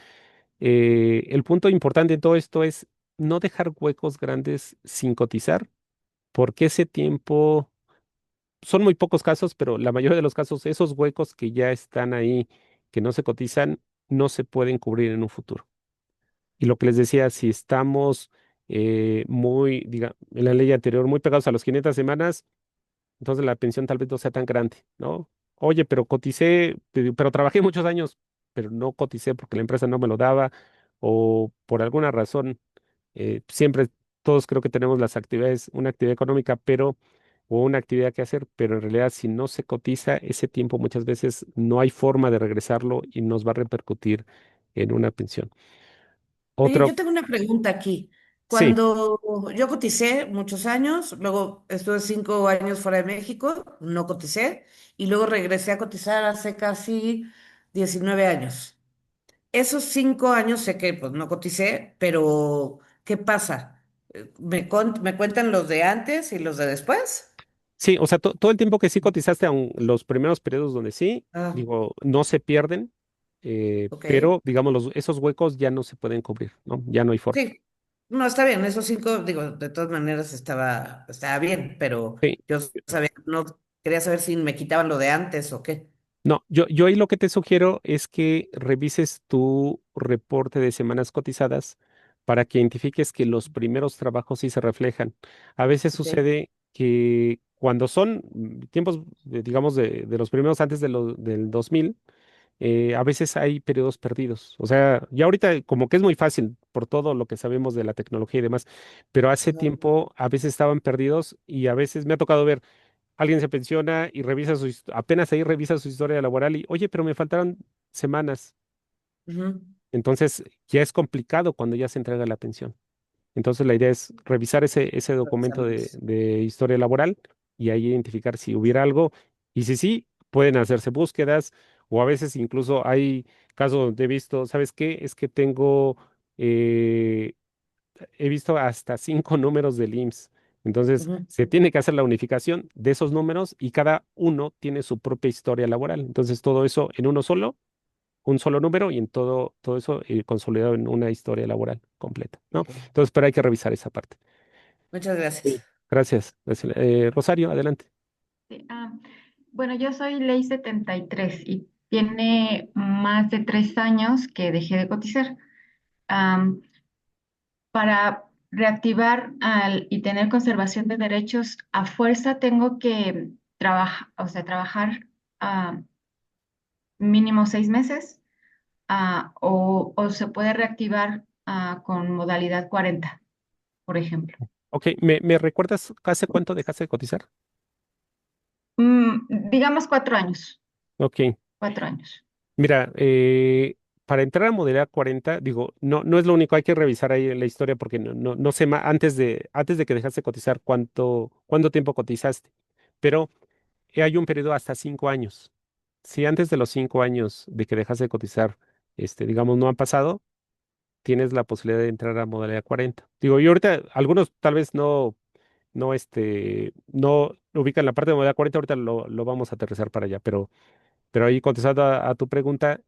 el punto importante en todo esto es no dejar huecos grandes sin cotizar, porque ese tiempo, son muy pocos casos, pero la mayoría de los casos, esos huecos que ya están ahí, que no se cotizan, no se pueden cubrir en un futuro. Y lo que les decía, si estamos en la ley anterior, muy pegados a las 500 semanas, entonces la pensión tal vez no sea tan grande, ¿no? Oye, pero coticé, pero trabajé muchos años, pero no coticé porque la empresa no me lo daba, o por alguna razón siempre todos creo que tenemos las actividades, una actividad económica, pero, o una actividad que hacer, pero en realidad si no se cotiza ese tiempo muchas veces no hay forma de regresarlo y nos va a repercutir en una pensión. Oye, Otro, yo tengo una pregunta aquí. sí, Cuando yo coticé muchos años, luego estuve 5 años fuera de México, no coticé, y luego regresé a cotizar hace casi 19 años. Esos 5 años sé que pues no coticé, pero ¿qué pasa? ¿Me cuentan los de antes y los de después? sí, o sea, todo el tiempo que sí cotizaste, aun los primeros periodos donde sí, Ah, digo, no se pierden, ok. pero digamos, esos huecos ya no se pueden cubrir, ¿no? Ya no hay forma. Sí, no, está bien, esos 5, digo, de todas maneras estaba bien, pero Sí. yo sabía, no quería saber si me quitaban lo de antes o qué. No, yo ahí lo que te sugiero es que revises tu reporte de semanas cotizadas para que identifiques que los primeros trabajos sí se reflejan. A veces Ok. sucede que cuando son tiempos, digamos, de los primeros antes del 2000, a veces hay periodos perdidos. O sea, ya ahorita como que es muy fácil por todo lo que sabemos de la tecnología y demás, pero hace Ujú, tiempo a veces estaban perdidos y a veces me ha tocado ver alguien se pensiona y revisa apenas ahí revisa su historia laboral y, oye, pero me faltaron semanas. ujú. Entonces ya es complicado cuando ya se entrega la pensión. Entonces la idea es revisar ese documento Revisamos. de historia laboral y ahí identificar si hubiera algo. Y si sí, pueden hacerse búsquedas o a veces incluso hay casos donde he visto, ¿sabes qué? Es que eh, he visto hasta 5 números del IMSS. Entonces, Ujú. se tiene que hacer la unificación de esos números y cada uno tiene su propia historia laboral. Entonces, todo eso en uno solo, un solo número y en todo eso consolidado en una historia laboral completa, ¿no? Ok. Entonces, pero hay que revisar esa parte. Muchas Sí. gracias. Gracias. Rosario, adelante. Sí, bueno, yo soy ley 73 y tiene más de 3 años que dejé de cotizar. Am, para reactivar y tener conservación de derechos, a fuerza tengo que trabajar, o sea, trabajar ah, mínimo 6 meses, o se puede reactivar con modalidad 40, por ejemplo. Ok, ¿me recuerdas hace cuánto dejaste de cotizar? Digamos 4 años, Ok. 4 años. Mira, para entrar a modalidad 40, digo, no es lo único, hay que revisar ahí la historia porque no sé más, antes de que dejaste de cotizar, cuánto tiempo cotizaste, pero hay un periodo hasta 5 años. Si antes de los 5 años de que dejaste de cotizar, digamos, no han pasado, tienes la posibilidad de entrar a modalidad 40. Digo, y ahorita algunos tal vez no ubican la parte de modalidad 40, ahorita lo vamos a aterrizar para allá, pero ahí contestando a tu pregunta,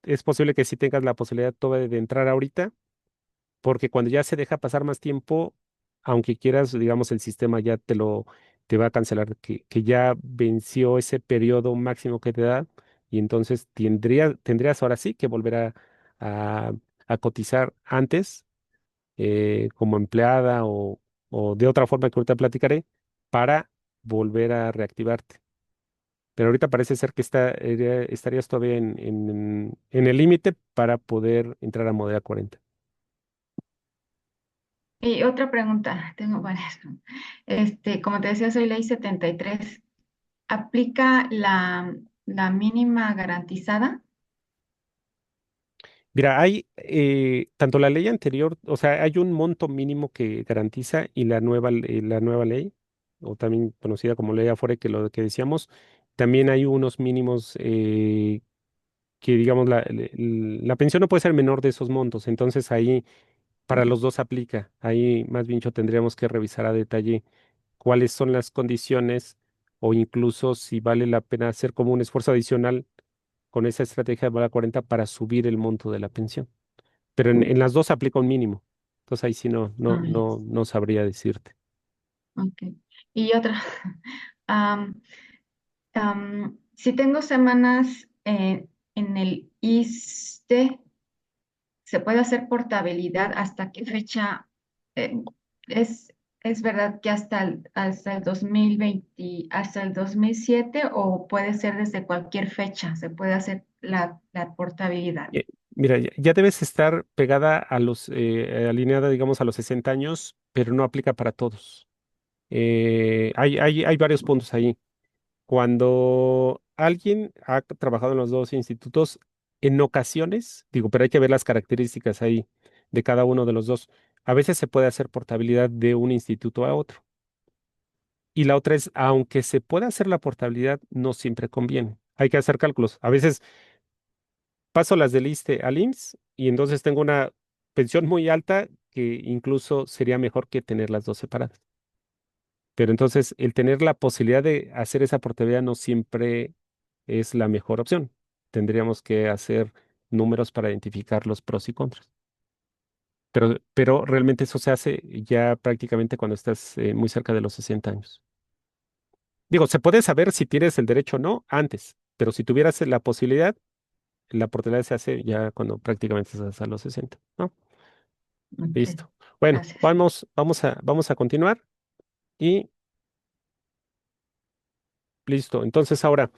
es posible que sí tengas la posibilidad todavía de entrar ahorita, porque cuando ya se deja pasar más tiempo, aunque quieras, digamos, el sistema ya te va a cancelar, que ya venció ese periodo máximo que te da, y entonces tendrías ahora sí que volver a, a cotizar antes, como empleada o de otra forma que ahorita platicaré, para volver a reactivarte. Pero ahorita parece ser que estarías todavía en el límite para poder entrar a modalidad 40. Y otra pregunta, tengo varias. Como te decía, soy ley 73. ¿Aplica la mínima garantizada? Mira, hay tanto la ley anterior, o sea, hay un monto mínimo que garantiza y la nueva ley, o también conocida como ley Afore, que lo que decíamos, también hay unos mínimos que, digamos, la pensión no puede ser menor de esos montos. Entonces ahí para Ujú. los dos aplica. Ahí más bien tendríamos que revisar a detalle cuáles son las condiciones o incluso si vale la pena hacer como un esfuerzo adicional con esa estrategia de Bala 40 para subir el monto de la pensión. Pero en las dos aplica un mínimo. Entonces ahí sí Ah, yes. no sabría decirte. Ok. Y otra, am, si tengo semanas en el ISSSTE, ¿se puede hacer portabilidad? ¿Hasta qué fecha? Eh, es, ¿Es verdad que hasta el 2020, hasta el 2007, o puede ser desde cualquier fecha? ¿Se puede hacer la portabilidad? Mira, ya debes estar pegada alineada, digamos, a los 60 años, pero no aplica para todos. Hay varios puntos ahí. Cuando alguien ha trabajado en los dos institutos, en ocasiones, digo, pero hay que ver las características ahí de cada uno de los dos. A veces se puede hacer portabilidad de un instituto a otro. Y la otra es, aunque se pueda hacer la portabilidad, no siempre conviene. Hay que hacer cálculos. A veces paso las del ISSSTE al IMSS y entonces tengo una pensión muy alta que incluso sería mejor que tener las dos separadas. Pero entonces el tener la posibilidad de hacer esa portabilidad no siempre es la mejor opción. Tendríamos que hacer números para identificar los pros y contras. Pero realmente eso se hace ya prácticamente cuando estás muy cerca de los 60 años. Digo, se puede saber si tienes el derecho o no antes, pero si tuvieras la posibilidad, la portabilidad se hace ya cuando prácticamente estás a los 60, ¿no? Ok, Listo. Bueno, gracias. vamos a continuar y listo. Entonces ahora,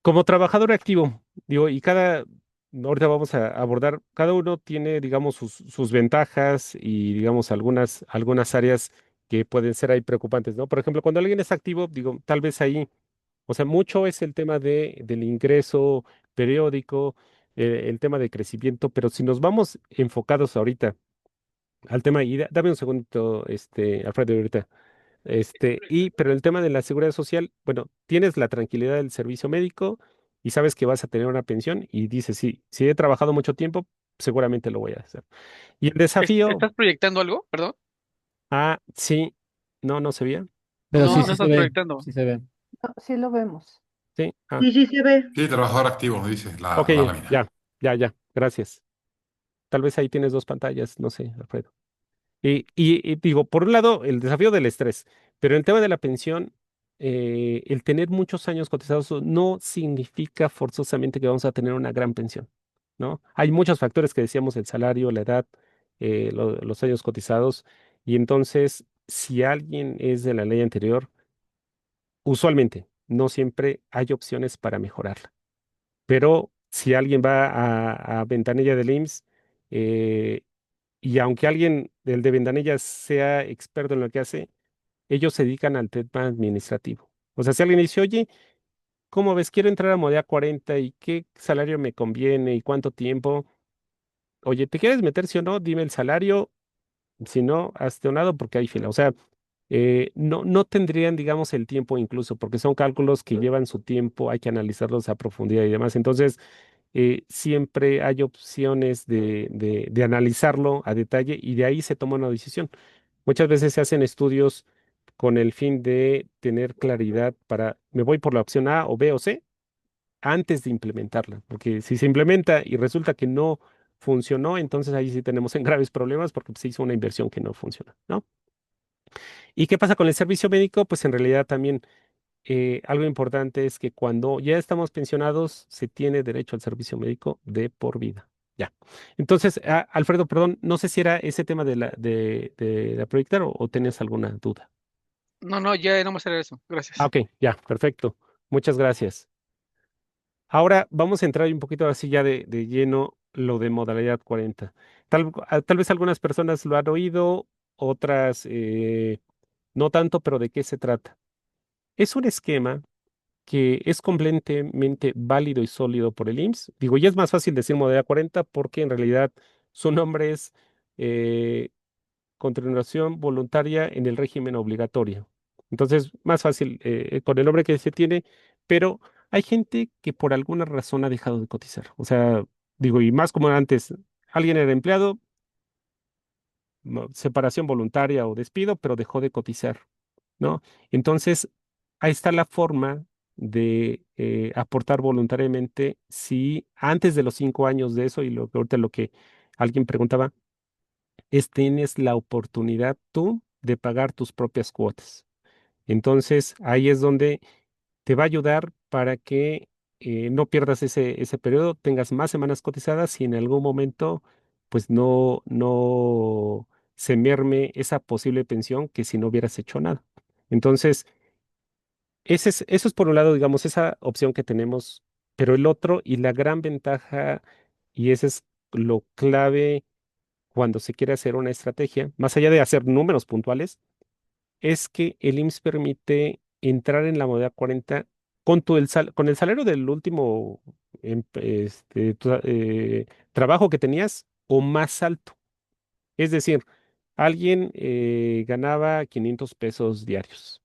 como trabajador activo, digo, ahorita vamos a abordar, cada uno tiene, digamos, sus ventajas y, digamos, algunas áreas que pueden ser ahí preocupantes, ¿no? Por ejemplo, cuando alguien es activo, digo, tal vez ahí, o sea, mucho es el tema del ingreso periódico, el tema de crecimiento, pero si nos vamos enfocados ahorita al tema, y dame un segundito, Alfredo, ahorita. Pero el tema de la seguridad social, bueno, tienes la tranquilidad del servicio médico y sabes que vas a tener una pensión y dices, sí, si he trabajado mucho tiempo, seguramente lo voy a hacer. Y el desafío, ¿Estás proyectando algo? Perdón. sí, no se veía. Pero No, sí, no sí se estás ve, proyectando. sí se ve. No, sí lo vemos. Sí, Sí, sí se ve. Sí, trabajador activo, dice ok, la lámina. ya, gracias. Tal vez ahí tienes dos pantallas, no sé, Alfredo. Y digo, por un lado, el desafío del estrés, pero el tema de la pensión, el tener muchos años cotizados no significa forzosamente que vamos a tener una gran pensión, ¿no? Hay muchos factores que decíamos, el salario, la edad, los años cotizados, y entonces, si alguien es de la ley anterior, usualmente, no siempre hay opciones para mejorarla. Pero si alguien va a ventanilla del IMSS, y aunque alguien del de ventanilla sea experto en lo que hace, ellos se dedican al tema administrativo. O sea, si alguien dice, oye, ¿cómo ves? Quiero entrar a Modea 40 y qué salario me conviene y cuánto tiempo. Oye, ¿te quieres meter sí o no? Dime el salario. Si no, hazte a un lado porque hay fila. O sea, no tendrían, digamos, el tiempo incluso, porque son cálculos que llevan su tiempo, hay que analizarlos a profundidad y demás. Entonces, siempre hay opciones de analizarlo a detalle y de ahí se toma una decisión. Muchas veces se hacen estudios con el fin de tener claridad para, me voy por la opción A o B o C antes de implementarla, porque si se implementa y resulta que no funcionó, entonces ahí sí tenemos en graves problemas porque se hizo una inversión que no funciona, ¿no? ¿Y qué pasa con el servicio médico? Pues en realidad también algo importante es que cuando ya estamos pensionados, se tiene derecho al servicio médico de por vida. Ya. Entonces, Alfredo, perdón, no sé si era ese tema de la proyectar o tenés alguna duda. No, no, ya no más era eso. Gracias. Ok, ya, perfecto. Muchas gracias. Ahora vamos a entrar un poquito así ya de lleno lo de modalidad 40. Tal vez algunas personas lo han oído, otras no tanto, pero ¿de qué se trata? Es un esquema que es completamente válido y sólido por el IMSS. Digo, ya es más fácil decir modalidad 40 porque en realidad su nombre es eh, continuación voluntaria en el régimen obligatorio. Entonces, más fácil con el nombre que se tiene, pero hay gente que por alguna razón ha dejado de cotizar. O sea, digo, y más como antes, alguien era empleado, separación voluntaria o despido, pero dejó de cotizar, ¿no? Entonces, ahí está la forma de aportar voluntariamente si antes de los 5 años de eso, y ahorita lo que alguien preguntaba, tienes la oportunidad tú de pagar tus propias cuotas. Entonces, ahí es donde te va a ayudar para que no pierdas ese periodo, tengas más semanas cotizadas y en algún momento, pues no se merme esa posible pensión que si no hubieras hecho nada. Entonces, eso es por un lado, digamos, esa opción que tenemos, pero el otro y la gran ventaja Y ese es lo clave cuando se quiere hacer una estrategia, más allá de hacer números puntuales, es que el IMSS permite entrar en la modalidad 40 con el salario del último trabajo que tenías o más alto. Es decir, alguien ganaba 500 pesos diarios,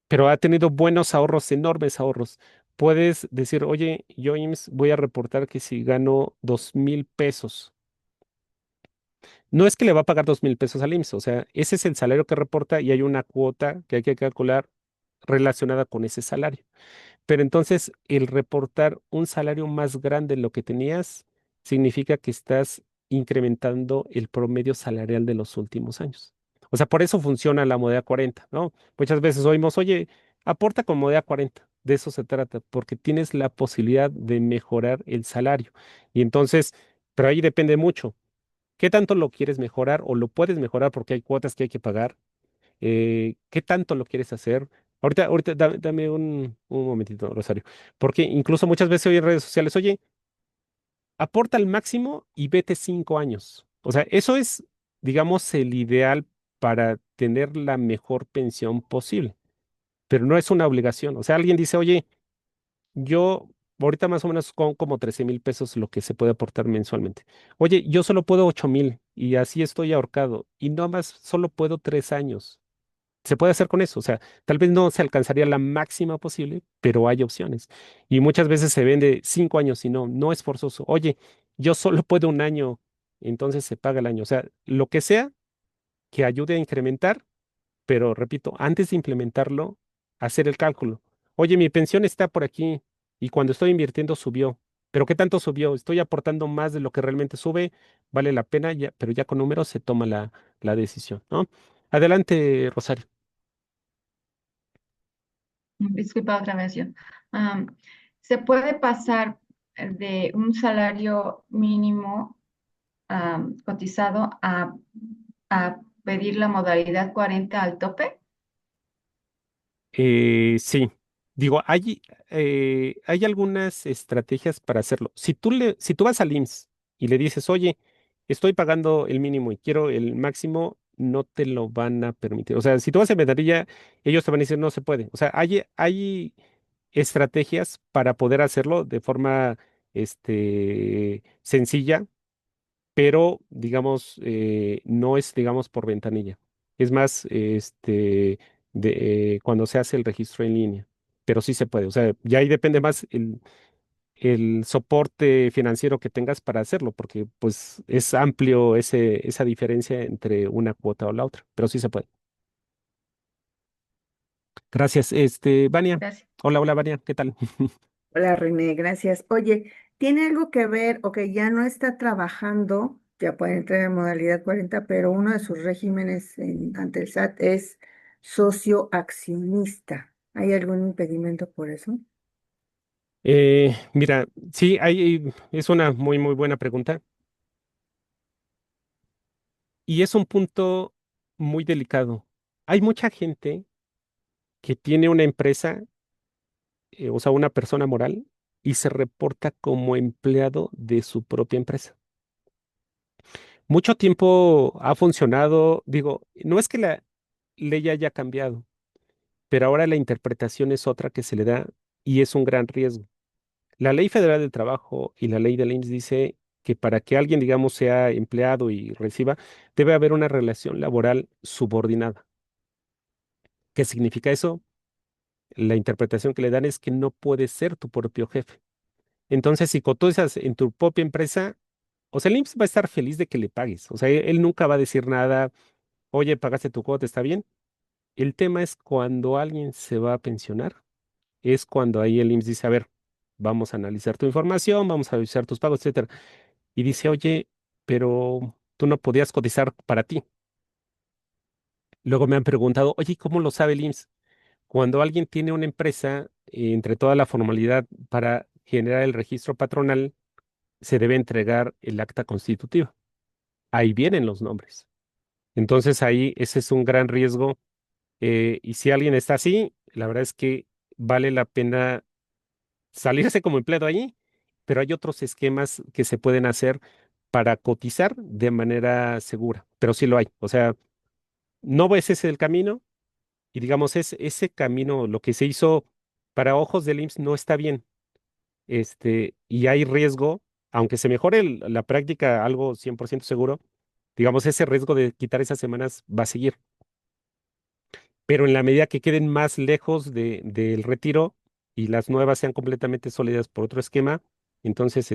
pero ha tenido buenos ahorros, enormes ahorros. Puedes decir, oye, yo IMSS voy a reportar que si gano 2,000 pesos, no es que le va a pagar 2,000 pesos al IMSS, o sea, ese es el salario que reporta y hay una cuota que hay que calcular relacionada con ese salario. Pero entonces el reportar un salario más grande de lo que tenías significa que estás incrementando el promedio salarial de los últimos años. O sea, por eso funciona la modalidad 40, ¿no? Muchas veces oímos, oye, aporta con modalidad 40. De eso se trata, porque tienes la posibilidad de mejorar el salario. Y entonces, pero ahí depende mucho. ¿Qué tanto lo quieres mejorar o lo puedes mejorar porque hay cuotas que hay que pagar? ¿Qué tanto lo quieres hacer? Ahorita dame un momentito, Rosario, porque incluso muchas veces hoy en redes sociales, oye, aporta al máximo y vete 5 años. O sea, eso es, digamos, el ideal para tener la mejor pensión posible, pero no es una obligación. O sea, alguien dice, oye, yo ahorita más o menos con como 13,000 pesos lo que se puede aportar mensualmente. Oye, yo solo puedo 8,000 y así estoy ahorcado y no más, solo puedo 3 años. Se puede hacer con eso. O sea, tal vez no se alcanzaría la máxima posible, pero hay opciones. Y muchas veces se vende 5 años y no es forzoso. Oye, yo solo puedo un año, entonces se paga el año. O sea, lo que sea que ayude a incrementar, pero repito, antes de implementarlo, hacer el cálculo. Oye, mi pensión está por aquí y cuando estoy invirtiendo subió. ¿Pero qué tanto subió? Estoy aportando más de lo que realmente sube, vale la pena, ya, pero ya con números se toma la decisión, ¿no? Adelante, Rosario. Disculpa otra vez yo. Am, ¿Se puede pasar de un salario mínimo cotizado a pedir la modalidad 40 al tope? Sí, digo, hay algunas estrategias para hacerlo. Si tú vas al IMSS y le dices, oye, estoy pagando el mínimo y quiero el máximo, no te lo van a permitir. O sea, si tú vas a ventanilla, ellos te van a decir, no se puede. O sea, hay estrategias para poder hacerlo de forma, sencilla, pero digamos, no es, digamos, por ventanilla. Es más, cuando se hace el registro en línea, pero sí se puede. O sea, ya ahí depende más el soporte financiero que tengas para hacerlo, porque pues es amplio esa diferencia entre una cuota o la otra, pero sí se puede. Gracias. Vania. Gracias. Hola, hola, Vania, ¿qué tal? Hola René, gracias. Oye, ¿tiene algo que ver o que ya no está trabajando, ya puede entrar en modalidad 40, pero uno de sus regímenes ante el SAT es socio accionista? ¿Hay algún impedimento por eso? Mira, sí, es una muy, muy buena pregunta. Y es un punto muy delicado. Hay mucha gente que tiene una empresa, o sea, una persona moral, y se reporta como empleado de su propia empresa. Mucho tiempo ha funcionado, digo, no es que la ley haya cambiado, pero ahora la interpretación es otra que se le da y es un gran riesgo. La Ley Federal del Trabajo y la ley del IMSS dice que para que alguien, digamos, sea empleado y reciba, debe haber una relación laboral subordinada. ¿Qué significa eso? La interpretación que le dan es que no puedes ser tu propio jefe. Entonces, si cotizas en tu propia empresa, o sea, el IMSS va a estar feliz de que le pagues. O sea, él nunca va a decir nada, oye, pagaste tu cuota, está bien. El tema es cuando alguien se va a pensionar, es cuando ahí el IMSS dice, a ver, vamos a analizar tu información, vamos a revisar tus pagos, etcétera. Y dice, oye, pero tú no podías cotizar para ti. Luego me han preguntado, oye, ¿cómo lo sabe el IMSS? Cuando alguien tiene una empresa, entre toda la formalidad para generar el registro patronal, se debe entregar el acta constitutiva. Ahí vienen los nombres. Entonces ahí ese es un gran riesgo. Y si alguien está así, la verdad es que vale la pena salirse como empleado allí pero hay otros esquemas que se pueden hacer para cotizar de manera segura, pero sí lo hay. O sea, no ves ese el camino y digamos, ese camino, lo que se hizo para ojos del IMSS no está bien. Y hay riesgo, aunque se mejore la práctica, algo 100% seguro, digamos, ese riesgo de quitar esas semanas va a seguir. Pero en la medida que queden más lejos del retiro y las nuevas sean completamente sólidas por otro esquema, entonces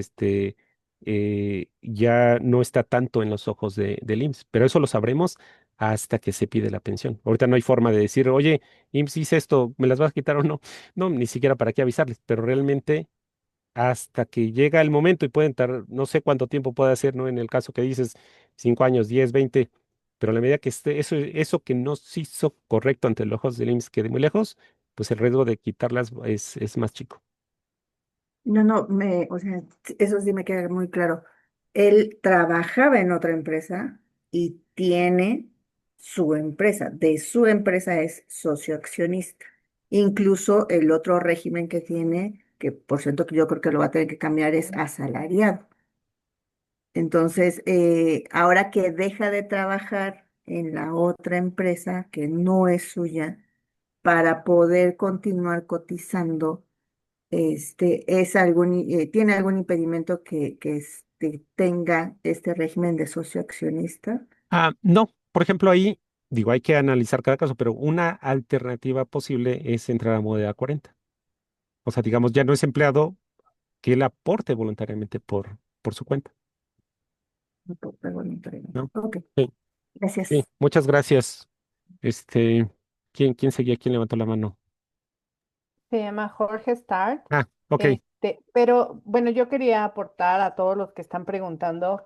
ya no está tanto en los ojos del IMSS. Pero eso lo sabremos hasta que se pide la pensión. Ahorita no hay forma de decir, oye, IMSS hice esto, ¿me las vas a quitar o no? No, ni siquiera para qué avisarles, pero realmente hasta que llega el momento y pueden tardar, no sé cuánto tiempo puede hacer, ¿no? En el caso que dices, 5 años, 10, 20, pero a la medida que esté eso que no se hizo correcto ante los ojos del IMSS quede muy lejos, pues el riesgo de quitarlas es más chico. No, no, o sea, eso sí me queda muy claro. Él trabajaba en otra empresa y tiene su empresa. De su empresa es socio accionista. Incluso el otro régimen que tiene, que por cierto que yo creo que lo va a tener que cambiar, es asalariado. Entonces, ahora que deja de trabajar en la otra empresa que no es suya, para poder continuar cotizando, ¿tiene algún impedimento que tenga este régimen de socio accionista? No, por ejemplo, ahí, digo, hay que analizar cada caso, pero una alternativa posible es entrar a modalidad 40. O sea, digamos, ya no es empleado que él aporte voluntariamente por su cuenta, No puedo pagar voluntariamente. ¿no? Ok, Sí, sí, gracias. muchas gracias. Este, ¿quién seguía? ¿Quién levantó la mano? Se llama Jorge Stark. Ok, Pero bueno, yo quería aportar a todos los que están preguntando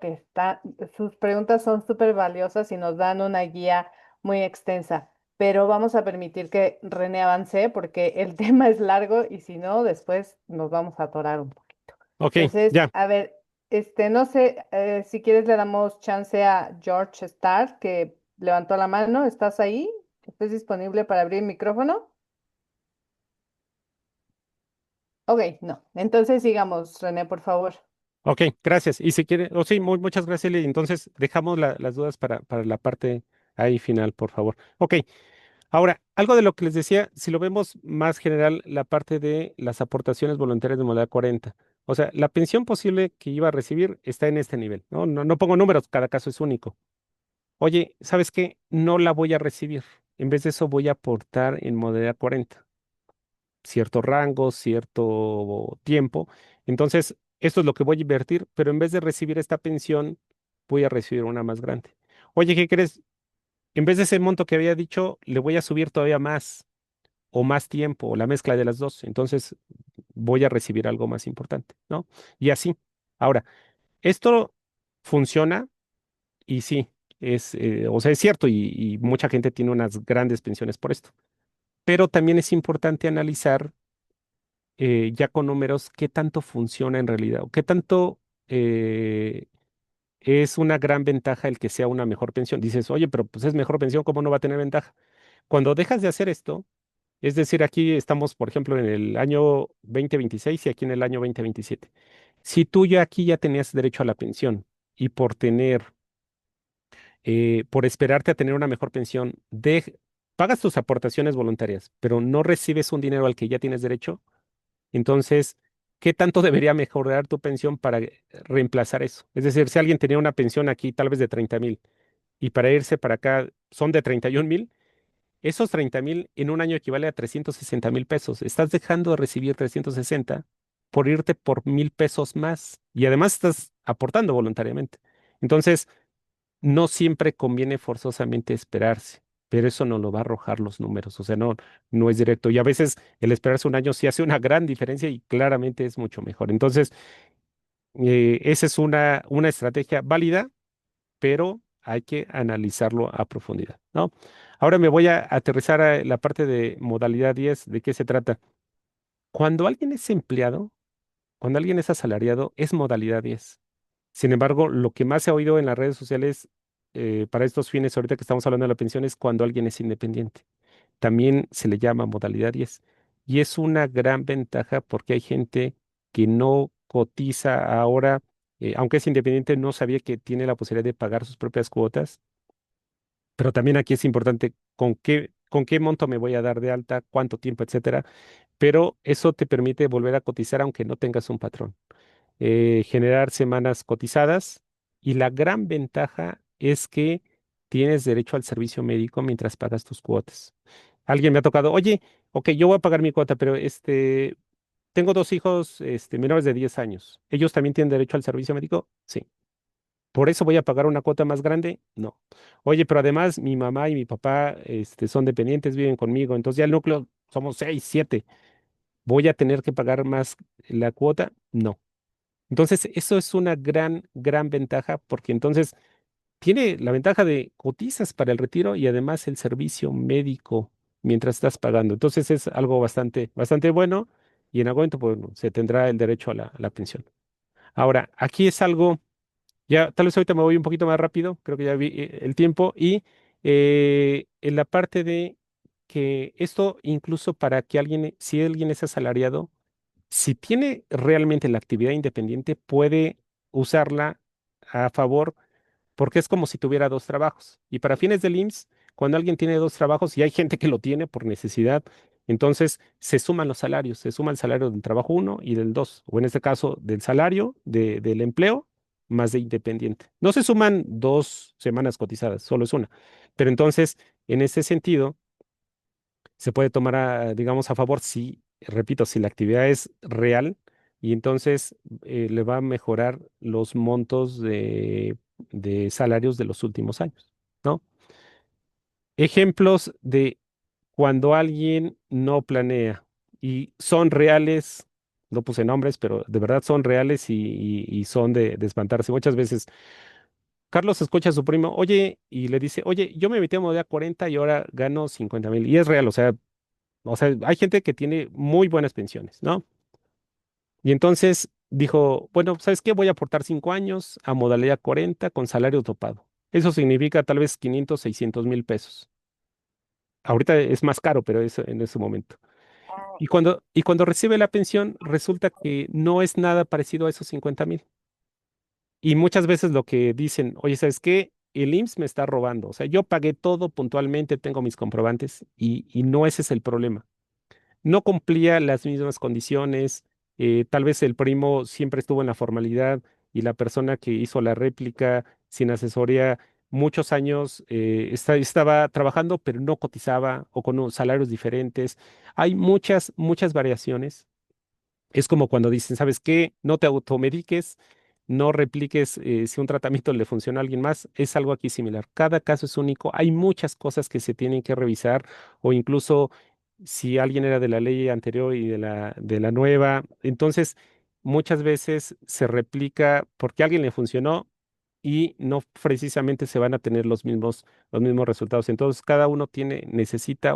sus preguntas son súper valiosas y nos dan una guía muy extensa. Pero vamos a permitir que René avance porque el tema es largo y si no, después nos vamos a atorar un poco. ok, Entonces, ya. a ver, no sé si quieres le damos chance a George Stark que levantó la mano. ¿Estás ahí? ¿Estás disponible para abrir el micrófono? Ok, no. Entonces sigamos, René, por favor. Ok, gracias. Y si quiere, sí, muchas gracias, Eli. Entonces, dejamos las dudas para la parte ahí final, por favor. Ok, ahora, algo de lo que les decía, si lo vemos más general, la parte de las aportaciones voluntarias de modalidad 40. O sea, la pensión posible que iba a recibir está en este nivel, ¿no? No pongo números, cada caso es único. Oye, ¿sabes qué? No la voy a recibir. En vez de eso, voy a aportar en modalidad 40 cierto rango, cierto tiempo. Entonces, esto es lo que voy a invertir, pero en vez de recibir esta pensión, voy a recibir una más grande. Oye, ¿qué crees? En vez de ese monto que había dicho, le voy a subir todavía más o más tiempo o la mezcla de las dos. Entonces, voy a recibir algo más importante, ¿no? Y así. Ahora, esto funciona y sí, o sea, es cierto y mucha gente tiene unas grandes pensiones por esto. Pero también es importante analizar ya con números, qué tanto funciona en realidad, o qué tanto es una gran ventaja el que sea una mejor pensión. Dices, oye, pero pues es mejor pensión, ¿cómo no va a tener ventaja? Cuando dejas de hacer esto, es decir, aquí estamos, por ejemplo, en el año 2026 y aquí en el año 2027. Si tú ya aquí ya tenías derecho a la pensión y por esperarte a tener una mejor pensión, pagas tus aportaciones voluntarias, pero no recibes un dinero al que ya tienes derecho. Entonces, ¿qué tanto debería mejorar tu pensión para reemplazar eso? Es decir, si alguien tenía una pensión aquí tal vez de 30,000 y para irse para acá son de 31,000, esos 30,000 en un año equivale a 360,000 pesos. Estás dejando de recibir 360 por irte por 1,000 pesos más y además estás aportando voluntariamente. Entonces, no siempre conviene forzosamente esperarse, pero eso no lo va a arrojar los números, o sea, no es directo. Y a veces el esperarse un año sí hace una gran diferencia y claramente es mucho mejor. Entonces, esa es una estrategia válida, pero hay que analizarlo a profundidad, ¿no? Ahora me voy a aterrizar a la parte de modalidad 10. ¿De qué se trata? Cuando alguien es empleado, cuando alguien es asalariado, es modalidad 10. Sin embargo, lo que más se ha oído en las redes sociales para estos fines, ahorita que estamos hablando de la pensión, es cuando alguien es independiente. También se le llama modalidad 10. Y es una gran ventaja porque hay gente que no cotiza ahora, aunque es independiente, no sabía que tiene la posibilidad de pagar sus propias cuotas, pero también aquí es importante con qué monto me voy a dar de alta, cuánto tiempo, etcétera, pero eso te permite volver a cotizar aunque no tengas un patrón, generar semanas cotizadas y la gran ventaja es que tienes derecho al servicio médico mientras pagas tus cuotas. Alguien me ha tocado, oye, ok, yo voy a pagar mi cuota, pero tengo dos hijos, menores de 10 años. ¿Ellos también tienen derecho al servicio médico? Sí. ¿Por eso voy a pagar una cuota más grande? No. Oye, pero además mi mamá y mi papá, son dependientes, viven conmigo, entonces ya el núcleo somos 6, 7. ¿Voy a tener que pagar más la cuota? No. Entonces, eso es una gran, gran ventaja porque entonces tiene la ventaja de cotizas para el retiro y además el servicio médico mientras estás pagando. Entonces, es algo bastante, bastante bueno y en algún momento pues, bueno, se tendrá el derecho a la pensión. Ahora, aquí es algo, ya tal vez ahorita me voy un poquito más rápido, creo que ya vi el tiempo y en la parte de que esto incluso para que alguien, si alguien es asalariado, si tiene realmente la actividad independiente, puede usarla a favor porque es como si tuviera dos trabajos. Y para fines del IMSS, cuando alguien tiene dos trabajos y hay gente que lo tiene por necesidad, entonces se suman los salarios, se suma el salario del trabajo uno y del dos, o en este caso del salario del empleo más de independiente. No se suman 2 semanas cotizadas, solo es una. Pero entonces, en ese sentido, se puede tomar, digamos, a favor si, repito, si la actividad es real y entonces le va a mejorar los montos de salarios de los últimos años, ¿no? Ejemplos de cuando alguien no planea y son reales, no puse nombres, pero de verdad son reales y son de espantarse. Muchas veces Carlos escucha a su primo, oye, y le dice, oye, yo me metí a modalidad 40 y ahora gano 50,000. Y es real, o sea, hay gente que tiene muy buenas pensiones, ¿no? Y entonces dijo, bueno, ¿sabes qué? Voy a aportar 5 años a modalidad 40 con salario topado. Eso significa tal vez 500, 600,000 pesos. Ahorita es más caro, pero eso en ese momento. Y cuando recibe la pensión, resulta que no es nada parecido a esos 50,000. Y muchas veces lo que dicen, oye, ¿sabes qué? El IMSS me está robando. O sea, yo pagué todo puntualmente, tengo mis comprobantes y no ese es el problema. No cumplía las mismas condiciones, tal vez el primo siempre estuvo en la formalidad y la persona que hizo la réplica sin asesoría muchos años estaba trabajando pero no cotizaba o con salarios diferentes. Hay muchas, muchas variaciones. Es como cuando dicen, ¿sabes qué? No te automediques, no repliques si un tratamiento le funciona a alguien más. Es algo aquí similar. Cada caso es único. Hay muchas cosas que se tienen que revisar o incluso si alguien era de la ley anterior y de la nueva. Entonces, muchas veces se replica porque a alguien le funcionó y no precisamente se van a tener los mismos resultados. Entonces, cada uno necesita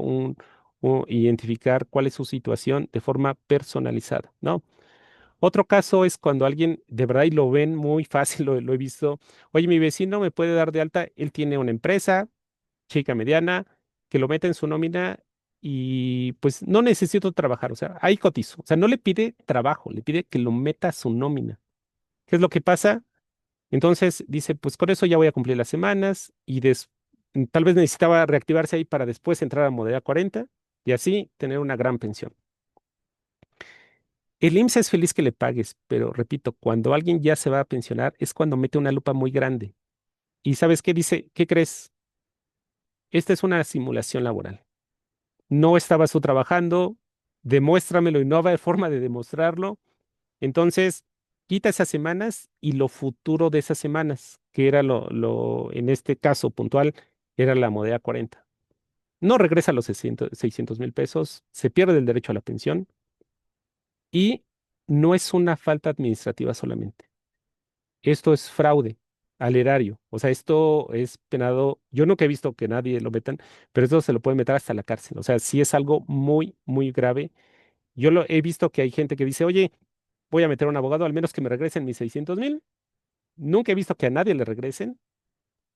identificar cuál es su situación de forma personalizada, ¿no? Otro caso es cuando alguien de verdad y lo ven muy fácil, lo he visto. Oye, mi vecino me puede dar de alta, él tiene una empresa, chica mediana, que lo mete en su nómina y pues no necesito trabajar, o sea, ahí cotizo. O sea, no le pide trabajo, le pide que lo meta a su nómina. ¿Qué es lo que pasa? Entonces dice, pues con eso ya voy a cumplir las semanas y tal vez necesitaba reactivarse ahí para después entrar a modalidad 40 y así tener una gran pensión. El IMSS es feliz que le pagues, pero repito, cuando alguien ya se va a pensionar es cuando mete una lupa muy grande. ¿Y sabes qué dice? ¿Qué crees? Esta es una simulación laboral. No estabas tú trabajando, demuéstramelo y no va a haber forma de demostrarlo. Entonces, quita esas semanas y lo futuro de esas semanas, que era en este caso puntual, era la modalidad 40. No regresa a los 600,000 pesos, se pierde el derecho a la pensión y no es una falta administrativa solamente. Esto es fraude al erario. O sea, esto es penado. Yo nunca he visto que nadie lo metan, pero esto se lo puede meter hasta la cárcel. O sea, sí es algo muy, muy grave. Yo lo he visto que hay gente que dice, oye, voy a meter a un abogado, al menos que me regresen mis 600,000. Nunca he visto que a nadie le regresen.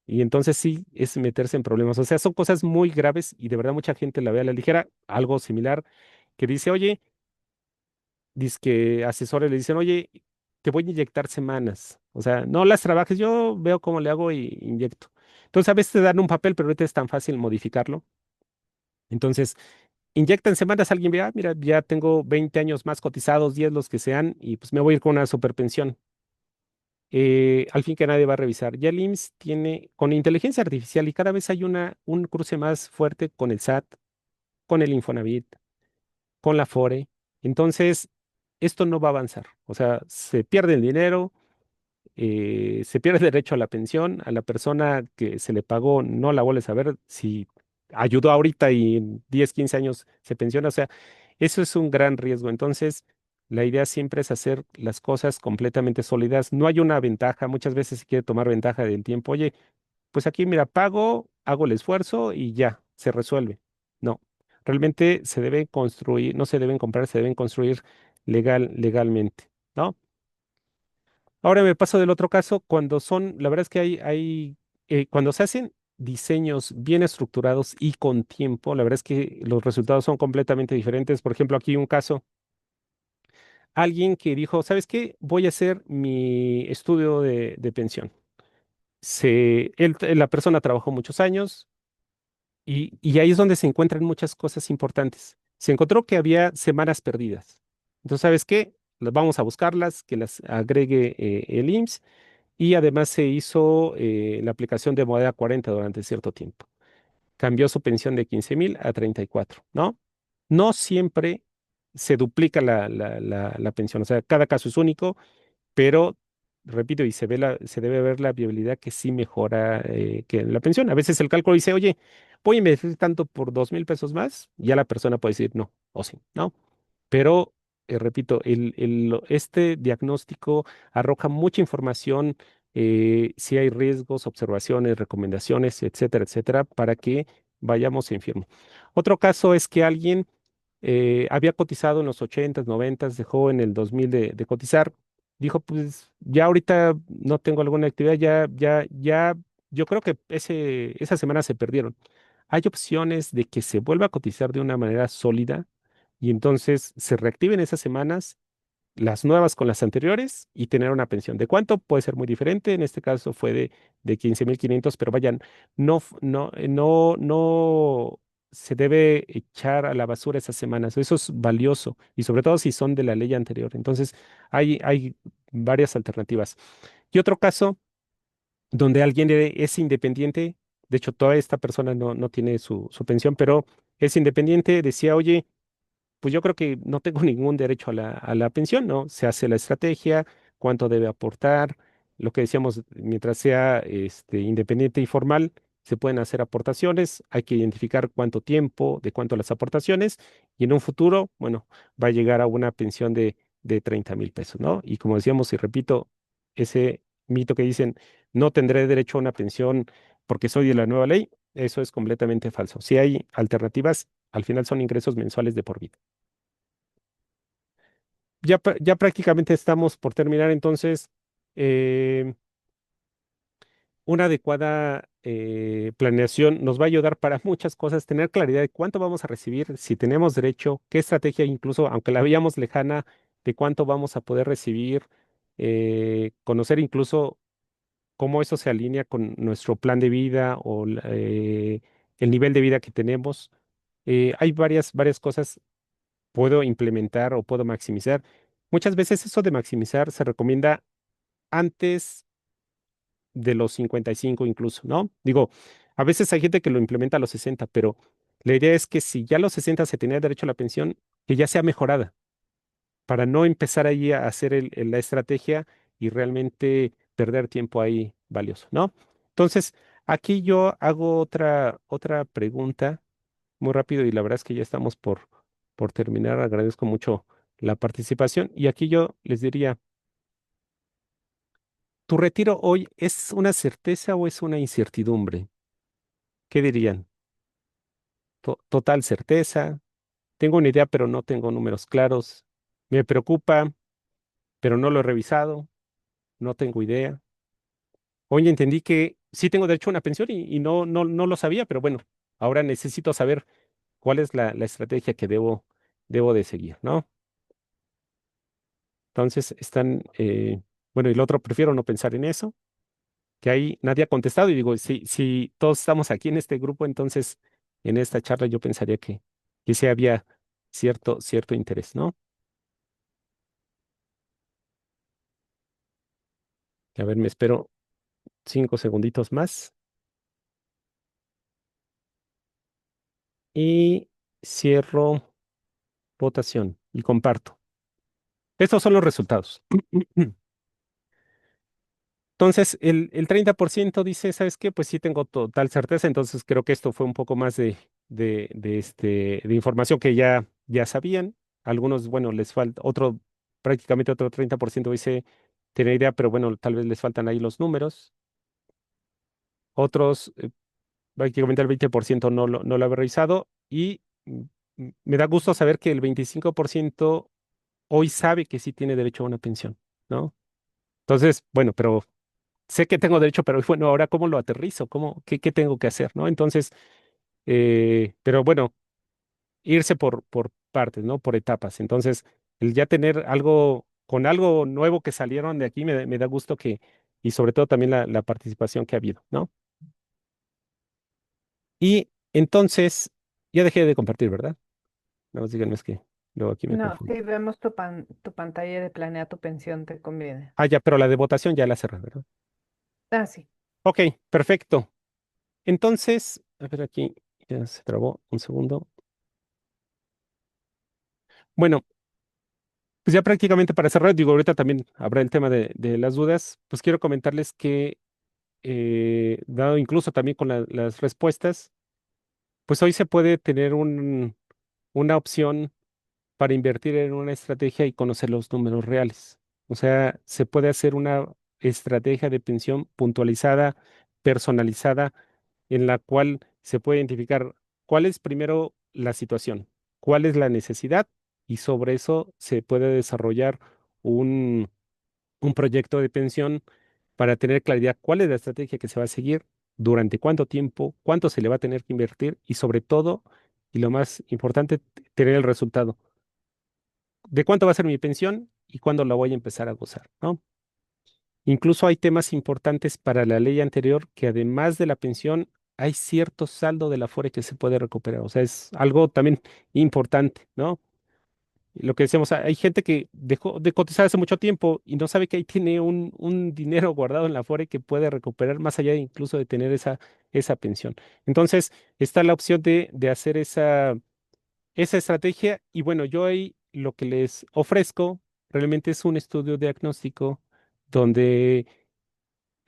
Y entonces sí es meterse en problemas. O sea, son cosas muy graves y de verdad mucha gente la ve a la ligera. Algo similar que dice, oye, dice que asesores le dicen, oye, te voy a inyectar semanas. O sea, no las trabajes, yo veo cómo le hago y inyecto. Entonces a veces te dan un papel, pero ahorita es tan fácil modificarlo. Entonces, inyecta en semanas, alguien ve, mira, ya tengo 20 años más cotizados, 10 los que sean, y pues me voy a ir con una superpensión. Al fin que nadie va a revisar. Ya el IMSS tiene, con inteligencia artificial, y cada vez hay un cruce más fuerte con el SAT, con el Infonavit, con la FORE. Entonces, esto no va a avanzar. O sea, se pierde el dinero, se pierde el derecho a la pensión, a la persona que se le pagó no la vuelves a ver si ayudó ahorita y en 10, 15 años se pensiona. O sea, eso es un gran riesgo. Entonces, la idea siempre es hacer las cosas completamente sólidas. No hay una ventaja. Muchas veces se quiere tomar ventaja del tiempo. Oye, pues aquí, mira, pago, hago el esfuerzo y ya, se resuelve. No, realmente se debe construir, no se deben comprar, se deben construir legalmente, ¿no? Ahora me paso del otro caso, cuando son, la verdad es que cuando se hacen diseños bien estructurados y con tiempo, la verdad es que los resultados son completamente diferentes. Por ejemplo, aquí un caso, alguien que dijo, ¿sabes qué? Voy a hacer mi estudio de pensión. La persona trabajó muchos años y ahí es donde se encuentran muchas cosas importantes. Se encontró que había semanas perdidas. Entonces, ¿sabes qué? Las vamos a buscarlas, que las agregue el IMSS. Y además se hizo la aplicación de Modera 40 durante cierto tiempo. Cambió su pensión de 15,000 a 34, ¿no? No siempre se duplica la pensión, o sea, cada caso es único, pero, repito, y se debe ver la viabilidad que sí mejora que la pensión. A veces el cálculo dice, oye, voy a invertir tanto por 2,000 pesos más, ya la persona puede decir no, o sí, ¿no? Pero, repito, este diagnóstico arroja mucha información, si hay riesgos, observaciones, recomendaciones, etcétera, etcétera, para que vayamos en firme. Otro caso es que alguien había cotizado en los 80s, 90s, dejó en el 2000 de cotizar, dijo, pues ya ahorita no tengo alguna actividad, yo creo que esas semanas se perdieron. Hay opciones de que se vuelva a cotizar de una manera sólida y entonces se reactiven esas semanas, las nuevas con las anteriores y tener una pensión. ¿De cuánto? Puede ser muy diferente. En este caso fue de 15,500, pero vayan, no se debe echar a la basura esas semanas. Eso es valioso y sobre todo si son de la ley anterior. Entonces, hay varias alternativas. Y otro caso donde alguien es independiente, de hecho, toda esta persona no tiene su pensión, pero es independiente, decía, oye, pues yo creo que no tengo ningún derecho a la pensión, ¿no? Se hace la estrategia, cuánto debe aportar, lo que decíamos, mientras sea independiente y formal, se pueden hacer aportaciones, hay que identificar cuánto tiempo, de cuánto las aportaciones, y en un futuro, bueno, va a llegar a una pensión de 30,000 pesos, ¿no? Y como decíamos, y repito, ese mito que dicen, no tendré derecho a una pensión porque soy de la nueva ley, eso es completamente falso. Si hay alternativas, al final son ingresos mensuales de por vida. Ya prácticamente estamos por terminar, entonces, eh, una adecuada planeación nos va a ayudar para muchas cosas, tener claridad de cuánto vamos a recibir, si tenemos derecho, qué estrategia, incluso aunque la veamos lejana, de cuánto vamos a poder recibir, conocer incluso cómo eso se alinea con nuestro plan de vida o el nivel de vida que tenemos. Hay varias cosas puedo implementar o puedo maximizar. Muchas veces eso de maximizar se recomienda antes de los 55 incluso, ¿no? Digo, a veces hay gente que lo implementa a los 60, pero la idea es que si ya a los 60 se tenía derecho a la pensión, que ya sea mejorada, para no empezar ahí a hacer la estrategia y realmente perder tiempo ahí valioso, ¿no? Entonces, aquí yo hago otra pregunta muy rápido y la verdad es que ya estamos por terminar. Agradezco mucho la participación y aquí yo les diría, ¿tu retiro hoy es una certeza o es una incertidumbre? ¿Qué dirían? Total certeza. Tengo una idea, pero no tengo números claros. Me preocupa, pero no lo he revisado. No tengo idea. Hoy entendí que sí tengo derecho a una pensión y no lo sabía, pero bueno, ahora necesito saber cuál es la estrategia que debo de seguir, ¿no? Entonces están, bueno, y el otro, prefiero no pensar en eso, que ahí nadie ha contestado. Y digo, si todos estamos aquí en este grupo, entonces en esta charla yo pensaría que sí había cierto interés, ¿no? A ver, me espero 5 segunditos más y cierro votación y comparto. Estos son los resultados. Entonces, el 30% dice, ¿sabes qué? Pues sí tengo total certeza, entonces creo que esto fue un poco más de información que ya sabían. Algunos, bueno, les falta prácticamente otro 30% dice tener idea, pero bueno, tal vez les faltan ahí los números. Otros, prácticamente el 20% no lo había revisado y me da gusto saber que el 25% hoy sabe que sí tiene derecho a una pensión, ¿no? Entonces, bueno, pero sé que tengo derecho, pero bueno, ahora cómo lo aterrizo, qué tengo que hacer, ¿no? Entonces, pero bueno, irse por partes, ¿no? Por etapas. Entonces, el ya tener con algo nuevo que salieron de aquí, me da gusto y sobre todo también la participación que ha habido, ¿no? Y entonces, ya dejé de compartir, ¿verdad? No, díganme, es que luego aquí me No, confundo. sí, vemos tu pantalla de Planea tu pensión, te conviene. Ah, ya, pero la de votación ya la cerré, ¿verdad? Ah, sí. Ok, perfecto. Entonces, a ver aquí, ya se trabó un segundo. Bueno, pues ya prácticamente para cerrar, digo, ahorita también habrá el tema de las dudas, pues quiero comentarles que, dado incluso también con las respuestas, pues hoy se puede tener una opción para invertir en una estrategia y conocer los números reales. O sea, se puede hacer una estrategia de pensión puntualizada, personalizada, en la cual se puede identificar cuál es primero la situación, cuál es la necesidad y sobre eso se puede desarrollar un proyecto de pensión para tener claridad cuál es la estrategia que se va a seguir, durante cuánto tiempo, cuánto se le va a tener que invertir y sobre todo, y lo más importante, tener el resultado de cuánto va a ser mi pensión y cuándo la voy a empezar a gozar, ¿no? Incluso hay temas importantes para la ley anterior que además de la pensión hay cierto saldo de la Afore que se puede recuperar. O sea, es algo también importante, ¿no? Lo que decíamos, hay gente que dejó de cotizar hace mucho tiempo y no sabe que ahí tiene un dinero guardado en la Afore que puede recuperar más allá incluso de tener esa pensión. Entonces, está la opción de hacer esa estrategia. Y bueno, yo ahí lo que les ofrezco realmente es un estudio diagnóstico donde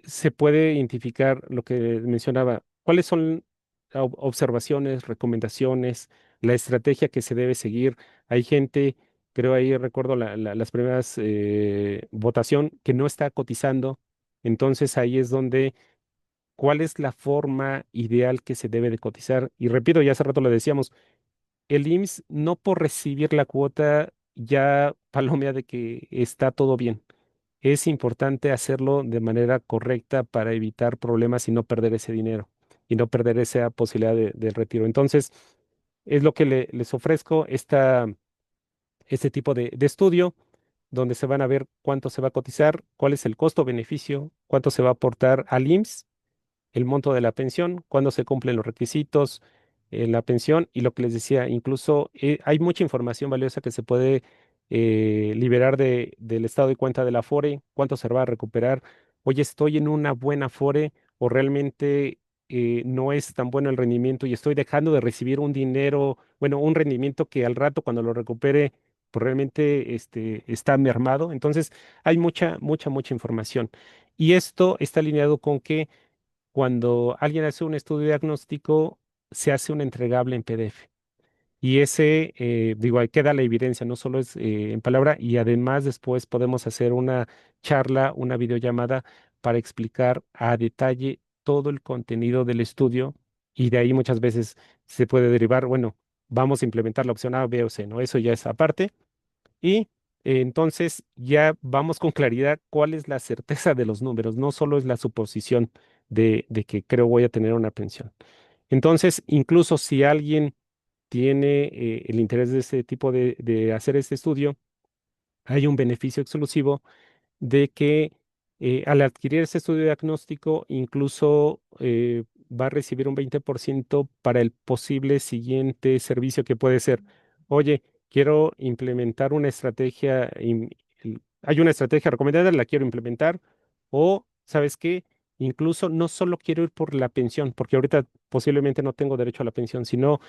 se puede identificar lo que mencionaba, cuáles son observaciones, recomendaciones, la estrategia que se debe seguir. Hay gente, creo ahí recuerdo las primeras votación que no está cotizando. Entonces ahí es donde cuál es la forma ideal que se debe de cotizar. Y repito, ya hace rato lo decíamos, el IMSS no por recibir la cuota ya palomea de que está todo bien. Es importante hacerlo de manera correcta para evitar problemas y no perder ese dinero y no perder esa posibilidad de retiro. Entonces, es lo que les ofrezco, este tipo de estudio donde se van a ver cuánto se va a cotizar, cuál es el costo-beneficio, cuánto se va a aportar al IMSS, el monto de la pensión, cuándo se cumplen los requisitos en la pensión y lo que les decía, incluso hay mucha información valiosa que se puede liberar del estado de cuenta de la Afore, cuánto se va a recuperar. Oye, estoy en una buena Afore o realmente no es tan bueno el rendimiento y estoy dejando de recibir un dinero, bueno, un rendimiento que al rato cuando lo recupere, pues realmente está mermado. Entonces, hay mucha información. Y esto está alineado con que cuando alguien hace un estudio diagnóstico, se hace un entregable en PDF. Y ese, digo, ahí queda la evidencia, no solo es en palabra, y además después podemos hacer una charla, una videollamada para explicar a detalle todo el contenido del estudio y de ahí muchas veces se puede derivar, bueno, vamos a implementar la opción A, B o C, ¿no? Eso ya es aparte. Y entonces ya vamos con claridad cuál es la certeza de los números, no solo es la suposición de que creo voy a tener una pensión. Entonces, incluso si alguien tiene el interés de este tipo de hacer este estudio, hay un beneficio exclusivo de que al adquirir ese estudio diagnóstico, incluso va a recibir un 20% para el posible siguiente servicio que puede ser, oye, quiero implementar una estrategia, hay una estrategia recomendada, la quiero implementar, o, ¿sabes qué? Incluso no solo quiero ir por la pensión, porque ahorita posiblemente no tengo derecho a la pensión, sino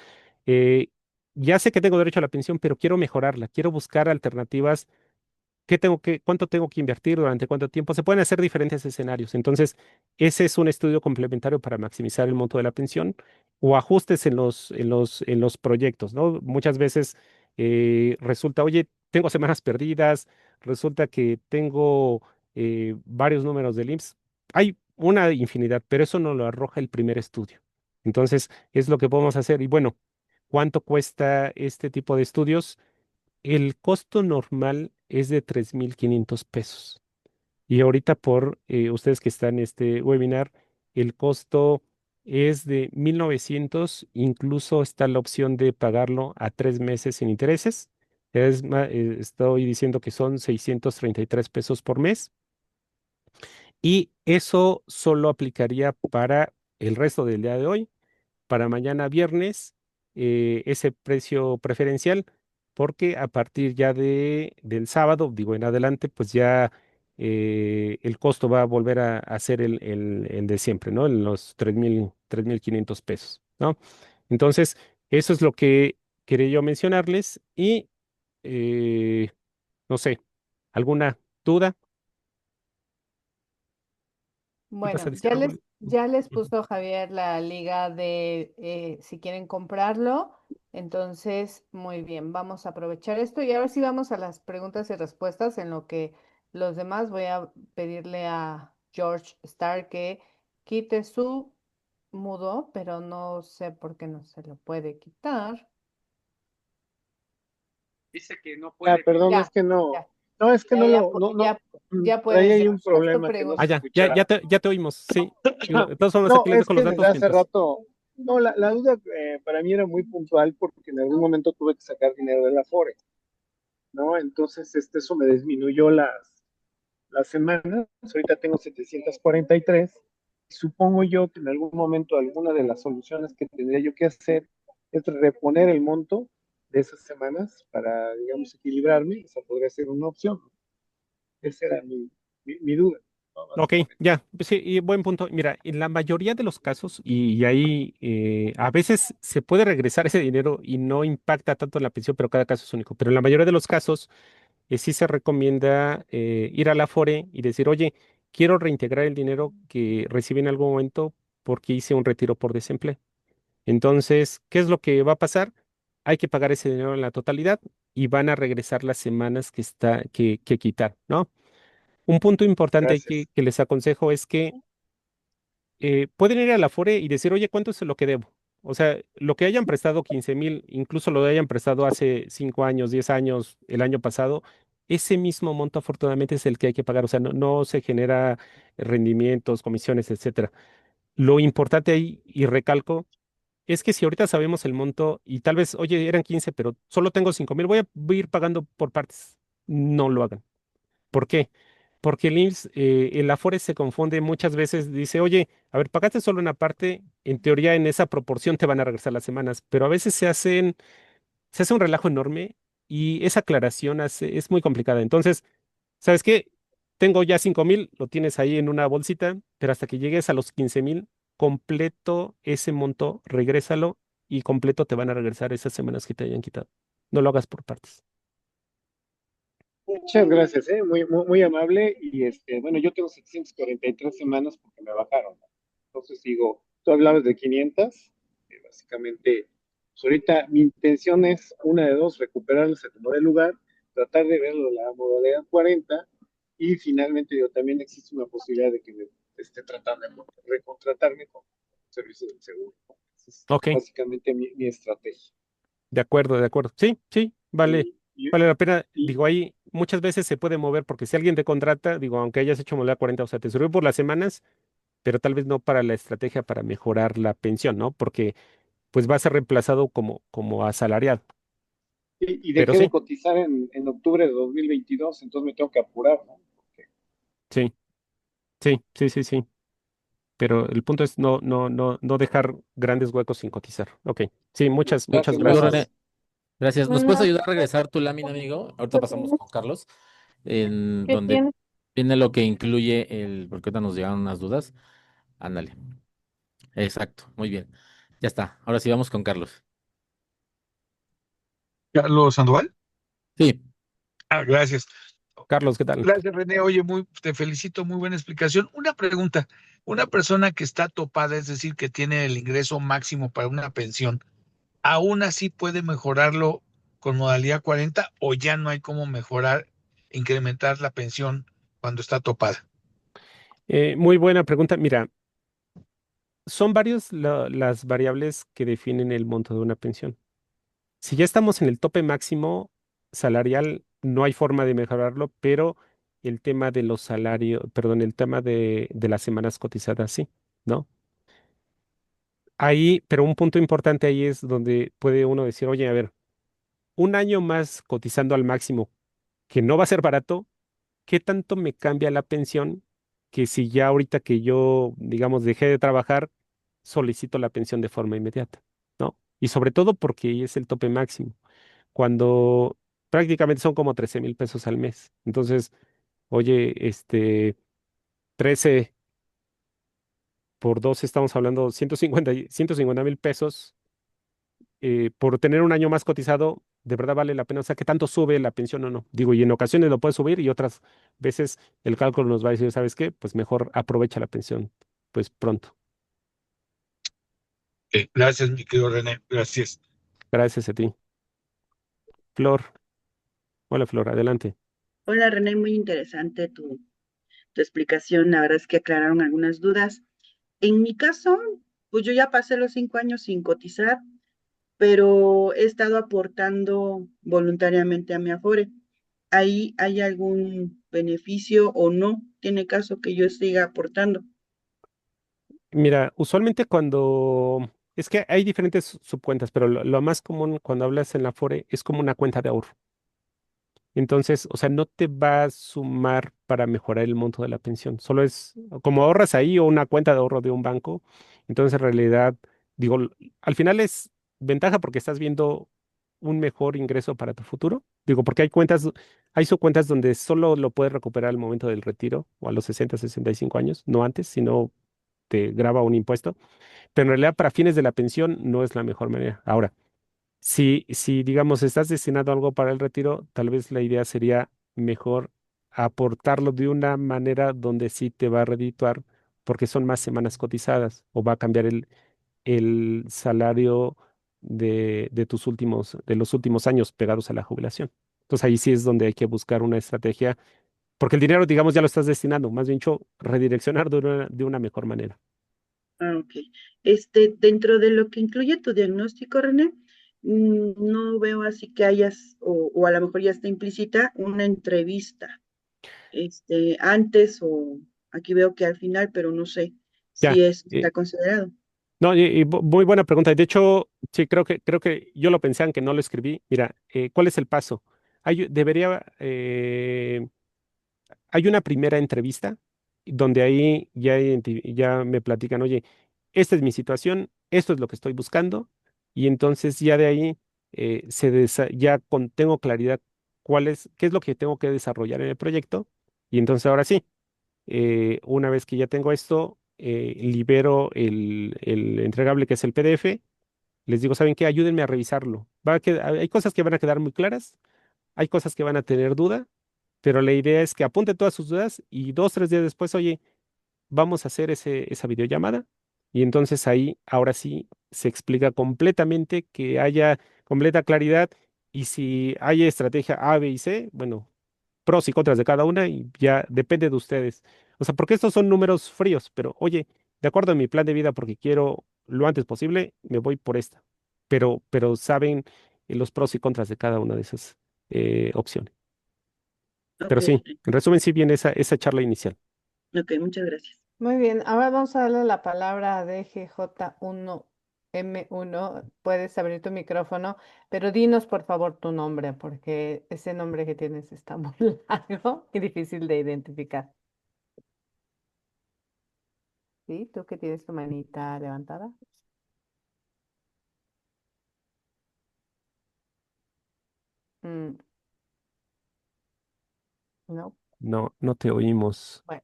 eh, ya sé que tengo derecho a la pensión, pero quiero mejorarla, quiero buscar alternativas. Cuánto tengo que invertir, durante cuánto tiempo? Se pueden hacer diferentes escenarios. Entonces, ese es un estudio complementario para maximizar el monto de la pensión o ajustes en los proyectos, ¿no? Muchas veces resulta, oye, tengo semanas perdidas, resulta que tengo varios números del IMSS. Hay una infinidad, pero eso no lo arroja el primer estudio. Entonces, es lo que podemos hacer. Y bueno, ¿cuánto cuesta este tipo de estudios? El costo normal es de 3,500 pesos. Y ahorita por ustedes que están en este webinar, el costo es de 1,900. Incluso está la opción de pagarlo a 3 meses sin intereses. Estoy diciendo que son 633 pesos por mes. Y eso solo aplicaría para el resto del día de hoy, para mañana viernes, ese precio preferencial, porque a partir ya del sábado, digo en adelante, pues ya el costo va a volver a ser el de siempre, ¿no? En los 3,500 pesos, ¿no? Entonces, eso es lo que quería yo mencionarles y eh, no sé, ¿alguna duda? ¿Ibas a Bueno, decir algo? ya les Ujú. puso Javier la liga de si quieren comprarlo. Entonces, muy bien, vamos a aprovechar esto y ahora sí vamos a las preguntas y respuestas. En lo que los demás voy a pedirle a George Starr que quite su mudo, pero no sé por qué no se lo puede quitar. Dice que no Ah, puede. perdón, es Ya, que no, ya, no, es que ya, no ya, lo, no, no, ya traí puedes, ahí un George, haz tu problema que no Ah, se pregunta. ya escuchaba. te oímos, sí. Digo, de todas formas, No, aquí les es dejo los que desde datos hace mientras. rato, no, la duda para mí era muy puntual porque en algún momento tuve que sacar dinero de la Afore, ¿no? Entonces, eso me disminuyó las semanas. Ahorita tengo 743. Supongo yo que en algún momento alguna de las soluciones que tendría yo que hacer es reponer el monto de esas semanas para, digamos, equilibrarme. Esa podría ser una opción. Esa era mi duda, ¿no? Ok, Básicamente. ya, pues sí, y buen punto. Mira, en la mayoría de los casos, y ahí a veces se puede regresar ese dinero y no impacta tanto en la pensión, pero cada caso es único. Pero en la mayoría de los casos, sí se recomienda ir a la Afore y decir, oye, quiero reintegrar el dinero que recibí en algún momento porque hice un retiro por desempleo. Entonces, ¿qué es lo que va a pasar? Hay que pagar ese dinero en la totalidad y van a regresar las semanas que quitar, ¿no? Un punto importante ahí que, Gracias. que les aconsejo es que pueden ir a la Afore y decir, oye, ¿cuánto es lo que debo? O sea, lo que hayan prestado 15,000, incluso lo hayan prestado hace 5 años, 10 años, el año pasado, ese mismo monto afortunadamente es el que hay que pagar. O sea, no se genera rendimientos, comisiones, etcétera. Lo importante ahí, y recalco, es que si ahorita sabemos el monto y tal vez, oye, eran 15, pero solo tengo 5,000, voy a ir pagando por partes. No lo hagan. ¿Por qué? Porque el IMSS, el Afore se confunde muchas veces, dice, oye, a ver, pagaste solo una parte, en teoría en esa proporción te van a regresar las semanas, pero a veces se hace un relajo enorme y esa aclaración es muy complicada. Entonces, ¿sabes qué? Tengo ya 5,000, lo tienes ahí en una bolsita, pero hasta que llegues a los 15,000, completo ese monto, regrésalo y completo te van a regresar esas semanas que te hayan quitado. No lo hagas por partes. Muchas gracias, muy, muy, muy amable. Y bueno, yo tengo 743 semanas porque me bajaron. Entonces digo, tú hablabas de 500, básicamente, pues ahorita mi intención es una de dos, recuperarlos a como de lugar, tratar de verlo la modalidad 40 y finalmente yo también existe una posibilidad de que me esté tratando de recontratarme con servicios del seguro. Esa es Ok. básicamente mi estrategia. De acuerdo, de acuerdo. Sí, sí, vale, Y, y, vale la pena. y Digo, ahí muchas veces se puede mover porque si alguien te contrata, digo, aunque hayas hecho modalidad 40, o sea, te sirve por las semanas, pero tal vez no para la estrategia para mejorar la pensión, ¿no? Porque pues va a ser reemplazado como asalariado. Y Pero dejé de sí, cotizar en octubre de 2022, entonces me tengo que apurar, ¿no? sí, sí. Pero el punto es no dejar grandes huecos sin cotizar. Ok, sí, muchas Gracias, Amigo gracias. René, gracias. gracias. ¿Nos puedes Una ayudar a regresar tu lámina, amigo? Ahorita pasamos con Carlos, en que donde tiene, viene lo que incluye porque ahorita nos llegaron unas dudas. Ándale. Exacto, muy bien. Ya está. Ahora sí vamos con Carlos. Carlos Sandoval. Sí, Ah, gracias. Carlos, ¿qué tal? Gracias, René. Oye, te felicito, muy buena explicación. Una pregunta, una persona que está topada, es decir, que tiene el ingreso máximo para una pensión, ¿aún así puede mejorarlo con modalidad 40 o ya no hay cómo mejorar, incrementar la pensión cuando está topada? Muy buena pregunta. Mira, son varios las variables que definen el monto de una pensión. Si ya estamos en el tope máximo salarial, no hay forma de mejorarlo, pero el tema de los salarios, perdón, el tema de las semanas cotizadas, sí, ¿no? Ahí, pero un punto importante ahí es donde puede uno decir, oye, a ver, un año más cotizando al máximo, que no va a ser barato, ¿qué tanto me cambia la pensión que si ya ahorita que yo, digamos, dejé de trabajar, solicito la pensión de forma inmediata, ¿no? Y sobre todo porque es el tope máximo, cuando prácticamente son como 13,000 pesos al mes. Entonces, oye, 13 por 2 estamos hablando 150,000 pesos por tener un año más cotizado, de verdad vale la pena. O sea, ¿qué tanto sube la pensión o no? Digo, y en ocasiones lo puede subir y otras veces el cálculo nos va a decir, ¿sabes qué? Pues mejor aprovecha la pensión, pues pronto. Gracias, mi querido René, gracias. Gracias a ti. Flor, hola Flor, adelante. Hola René, muy interesante tu explicación. La verdad es que aclararon algunas dudas. En mi caso, pues yo ya pasé los 5 años sin cotizar, pero he estado aportando voluntariamente a mi Afore. ¿Ahí hay algún beneficio o no? ¿Tiene caso que yo siga aportando? Mira, usualmente cuando... Es que hay diferentes subcuentas, pero lo más común cuando hablas en la Afore es como una cuenta de ahorro. Entonces, o sea, no te va a sumar para mejorar el monto de la pensión. Solo es como ahorras ahí o una cuenta de ahorro de un banco. Entonces, en realidad, digo, al final es ventaja porque estás viendo un mejor ingreso para tu futuro. Digo, porque hay subcuentas donde solo lo puedes recuperar al momento del retiro o a los 60, 65 años, no antes, sino te graba un impuesto. Pero en realidad, para fines de la pensión, no es la mejor manera. Ahora, si, digamos, estás destinado a algo para el retiro, tal vez la idea sería mejor aportarlo de una manera donde sí te va a redituar, porque son más semanas cotizadas o va a cambiar el salario de los últimos años pegados a la jubilación. Entonces ahí sí es donde hay que buscar una estrategia, porque el dinero, digamos, ya lo estás destinando, más bien dicho, redireccionar de una mejor manera. Ah, ok. Dentro de lo que incluye tu diagnóstico, René, no veo así que hayas, o a lo mejor ya está implícita, una entrevista, antes o aquí veo que al final, pero no sé Ya. si eso está considerado. No, muy buena pregunta. De hecho, sí, creo que yo lo pensé, aunque no lo escribí. Mira, ¿cuál es el paso? Hay una primera entrevista donde ahí ya me platican, oye, esta es mi situación, esto es lo que estoy buscando, y entonces ya de ahí tengo claridad qué es lo que tengo que desarrollar en el proyecto, y entonces ahora sí, una vez que ya tengo esto, libero el entregable que es el PDF, les digo, ¿saben qué? Ayúdenme a revisarlo. Hay cosas que van a quedar muy claras, hay cosas que van a tener duda, pero la idea es que apunte todas sus dudas y 2, 3 días después, oye, vamos a hacer esa videollamada. Y entonces ahí, ahora sí, se explica completamente, que haya completa claridad. Y si hay estrategia A, B y C, bueno, pros y contras de cada una y ya depende de ustedes. O sea, porque estos son números fríos, pero oye, de acuerdo a mi plan de vida, porque quiero lo antes posible, me voy por esta. Pero saben los pros y contras de cada una de esas opciones. Ok, Pero sí, en resumen, sí viene esa charla inicial. ok, muchas gracias. muy bien, ahora vamos a darle la palabra a DGJ1 M1, puedes abrir tu micrófono, pero dinos por favor tu nombre, porque ese nombre que tienes está muy largo y difícil de identificar. ¿Sí? ¿Tú que tienes tu manita levantada? Mm, no. No, no te oímos. Bueno,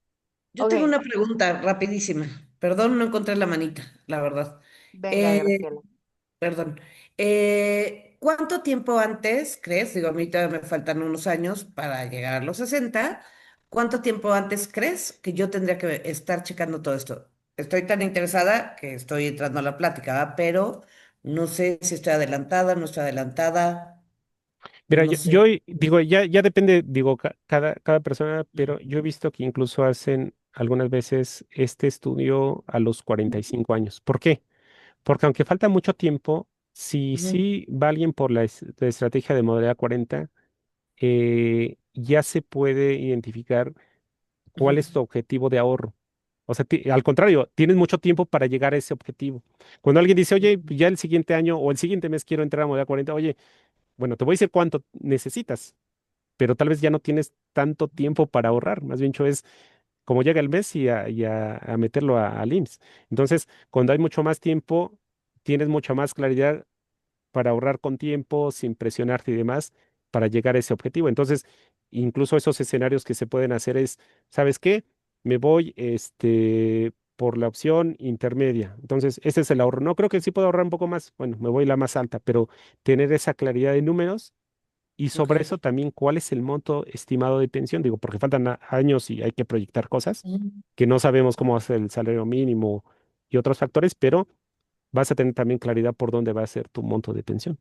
Yo tengo ok, una pregunta rapidísima. Perdón, no encontré la manita, la verdad. venga, Eh, Graciela. Perdón. ¿Cuánto tiempo antes crees? Digo, a mí todavía me faltan unos años para llegar a los 60. ¿Cuánto tiempo antes crees que yo tendría que estar checando todo esto? Estoy tan interesada que estoy entrando a la plática, ¿verdad? Pero no sé si estoy adelantada, no estoy adelantada, Mira, no sé. digo, ya depende, digo, cada persona, pero yo he visto que incluso hacen algunas veces este estudio a los 45 años. ¿Por qué? Porque aunque falta mucho tiempo, si Ujú, sí va alguien por la estrategia de modalidad 40, ya se puede identificar cuál ujú, es tu objetivo de ahorro. O sea, al contrario, tienes mucho tiempo para llegar a ese objetivo. Cuando alguien dice, oye, ya el siguiente año o el siguiente mes quiero entrar a modalidad 40, oye, bueno, te voy a decir cuánto necesitas, pero tal vez ya no tienes tanto tiempo para ahorrar. Más bien, es como llega el mes y a meterlo al IMSS. Entonces, cuando hay mucho más tiempo, tienes mucha más claridad para ahorrar con tiempo, sin presionarte y demás, para llegar a ese objetivo. Entonces, incluso esos escenarios que se pueden hacer es, ¿sabes qué? Me voy por la opción intermedia. Entonces, ese es el ahorro. No creo que sí puedo ahorrar un poco más. Bueno, me voy la más alta, pero tener esa claridad de números y ok. sobre eso también cuál es el monto estimado de pensión. Digo, porque faltan años y hay que proyectar cosas Ujú, que no sabemos cómo va a ser el salario mínimo y otros factores, pero vas a tener también claridad por dónde va a ser tu monto de pensión.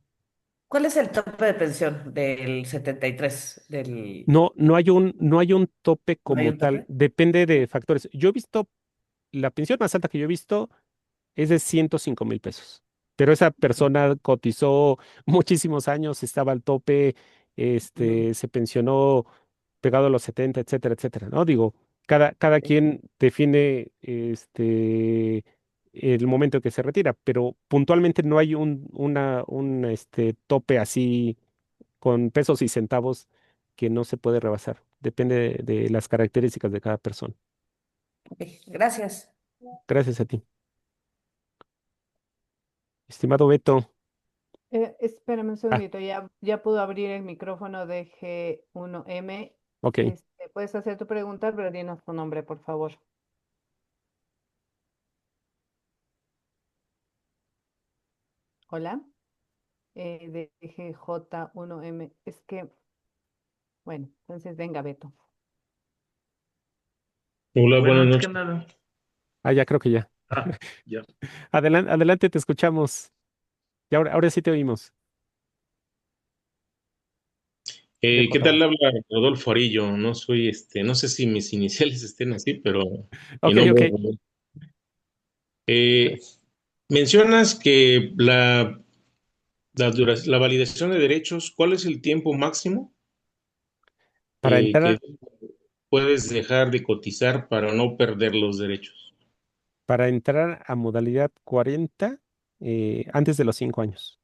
¿Cuál es el tope de pensión del 73? No hay un tope ¿No hay como un tal, tope? depende de factores. Yo he visto, la pensión más alta que yo he visto es de 105,000 pesos, pero esa persona cotizó muchísimos años, estaba al tope, Ujú, se pensionó pegado a los 70, etcétera, etcétera, ¿no? Digo, cada ok, quien define el momento que se retira, pero puntualmente no hay un tope así con pesos y centavos que no se puede rebasar. Depende de las características de cada persona. ok. Gracias. Gracias a ti. Estimado Beto. Espérame un Ah, segundito, ya pudo abrir el micrófono de G1M. ok. Puedes hacer tu pregunta, pero dinos tu nombre, por favor. Hola, de GJ1M. Es que, bueno, entonces venga, Beto. Hola, buenas Bueno, es que noches. nada. Ya creo que ya. Ya. Adelante, adelante, te escuchamos. Y ahora sí te oímos. ¿Qué GJ. tal habla Rodolfo Arillo? No soy, no sé si mis iniciales estén así, pero mi Ok, nombre ok. es Rodolfo. Eh, Mencionas que la validación de derechos, ¿cuál es el tiempo máximo Para que entrar, puedes dejar de cotizar para no perder los derechos? para entrar a modalidad 40, antes de los 5 años.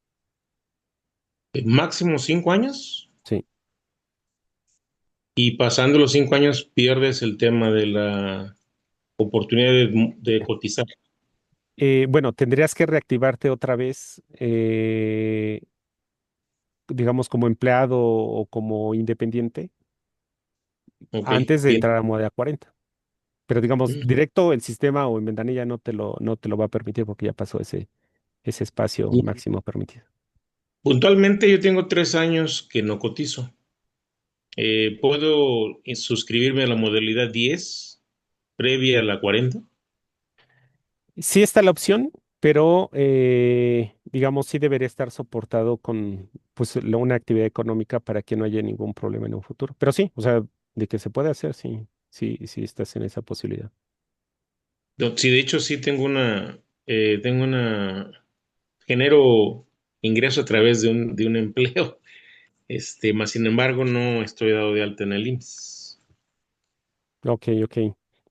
¿Máximo 5 años? Sí. Y pasando los 5 años pierdes el tema de la oportunidad de cotizar. Bueno, tendrías que reactivarte otra vez, digamos, como empleado o como independiente Ok, antes de bien. entrar a modalidad 40. Pero digamos, directo el sistema o en ventanilla no te lo va a permitir porque ya pasó ese espacio máximo permitido. Puntualmente yo tengo 3 años que no cotizo. ¿Puedo suscribirme a la modalidad 10 previa a la 40? Sí está la opción, pero digamos, sí debería estar soportado con pues una actividad económica para que no haya ningún problema en un futuro. Pero sí, o sea, de que se puede hacer, sí, sí, sí estás en esa posibilidad. No, sí, de hecho sí genero ingreso a través de un empleo, más sin embargo no estoy dado de alta en el IMSS. Ok, ok.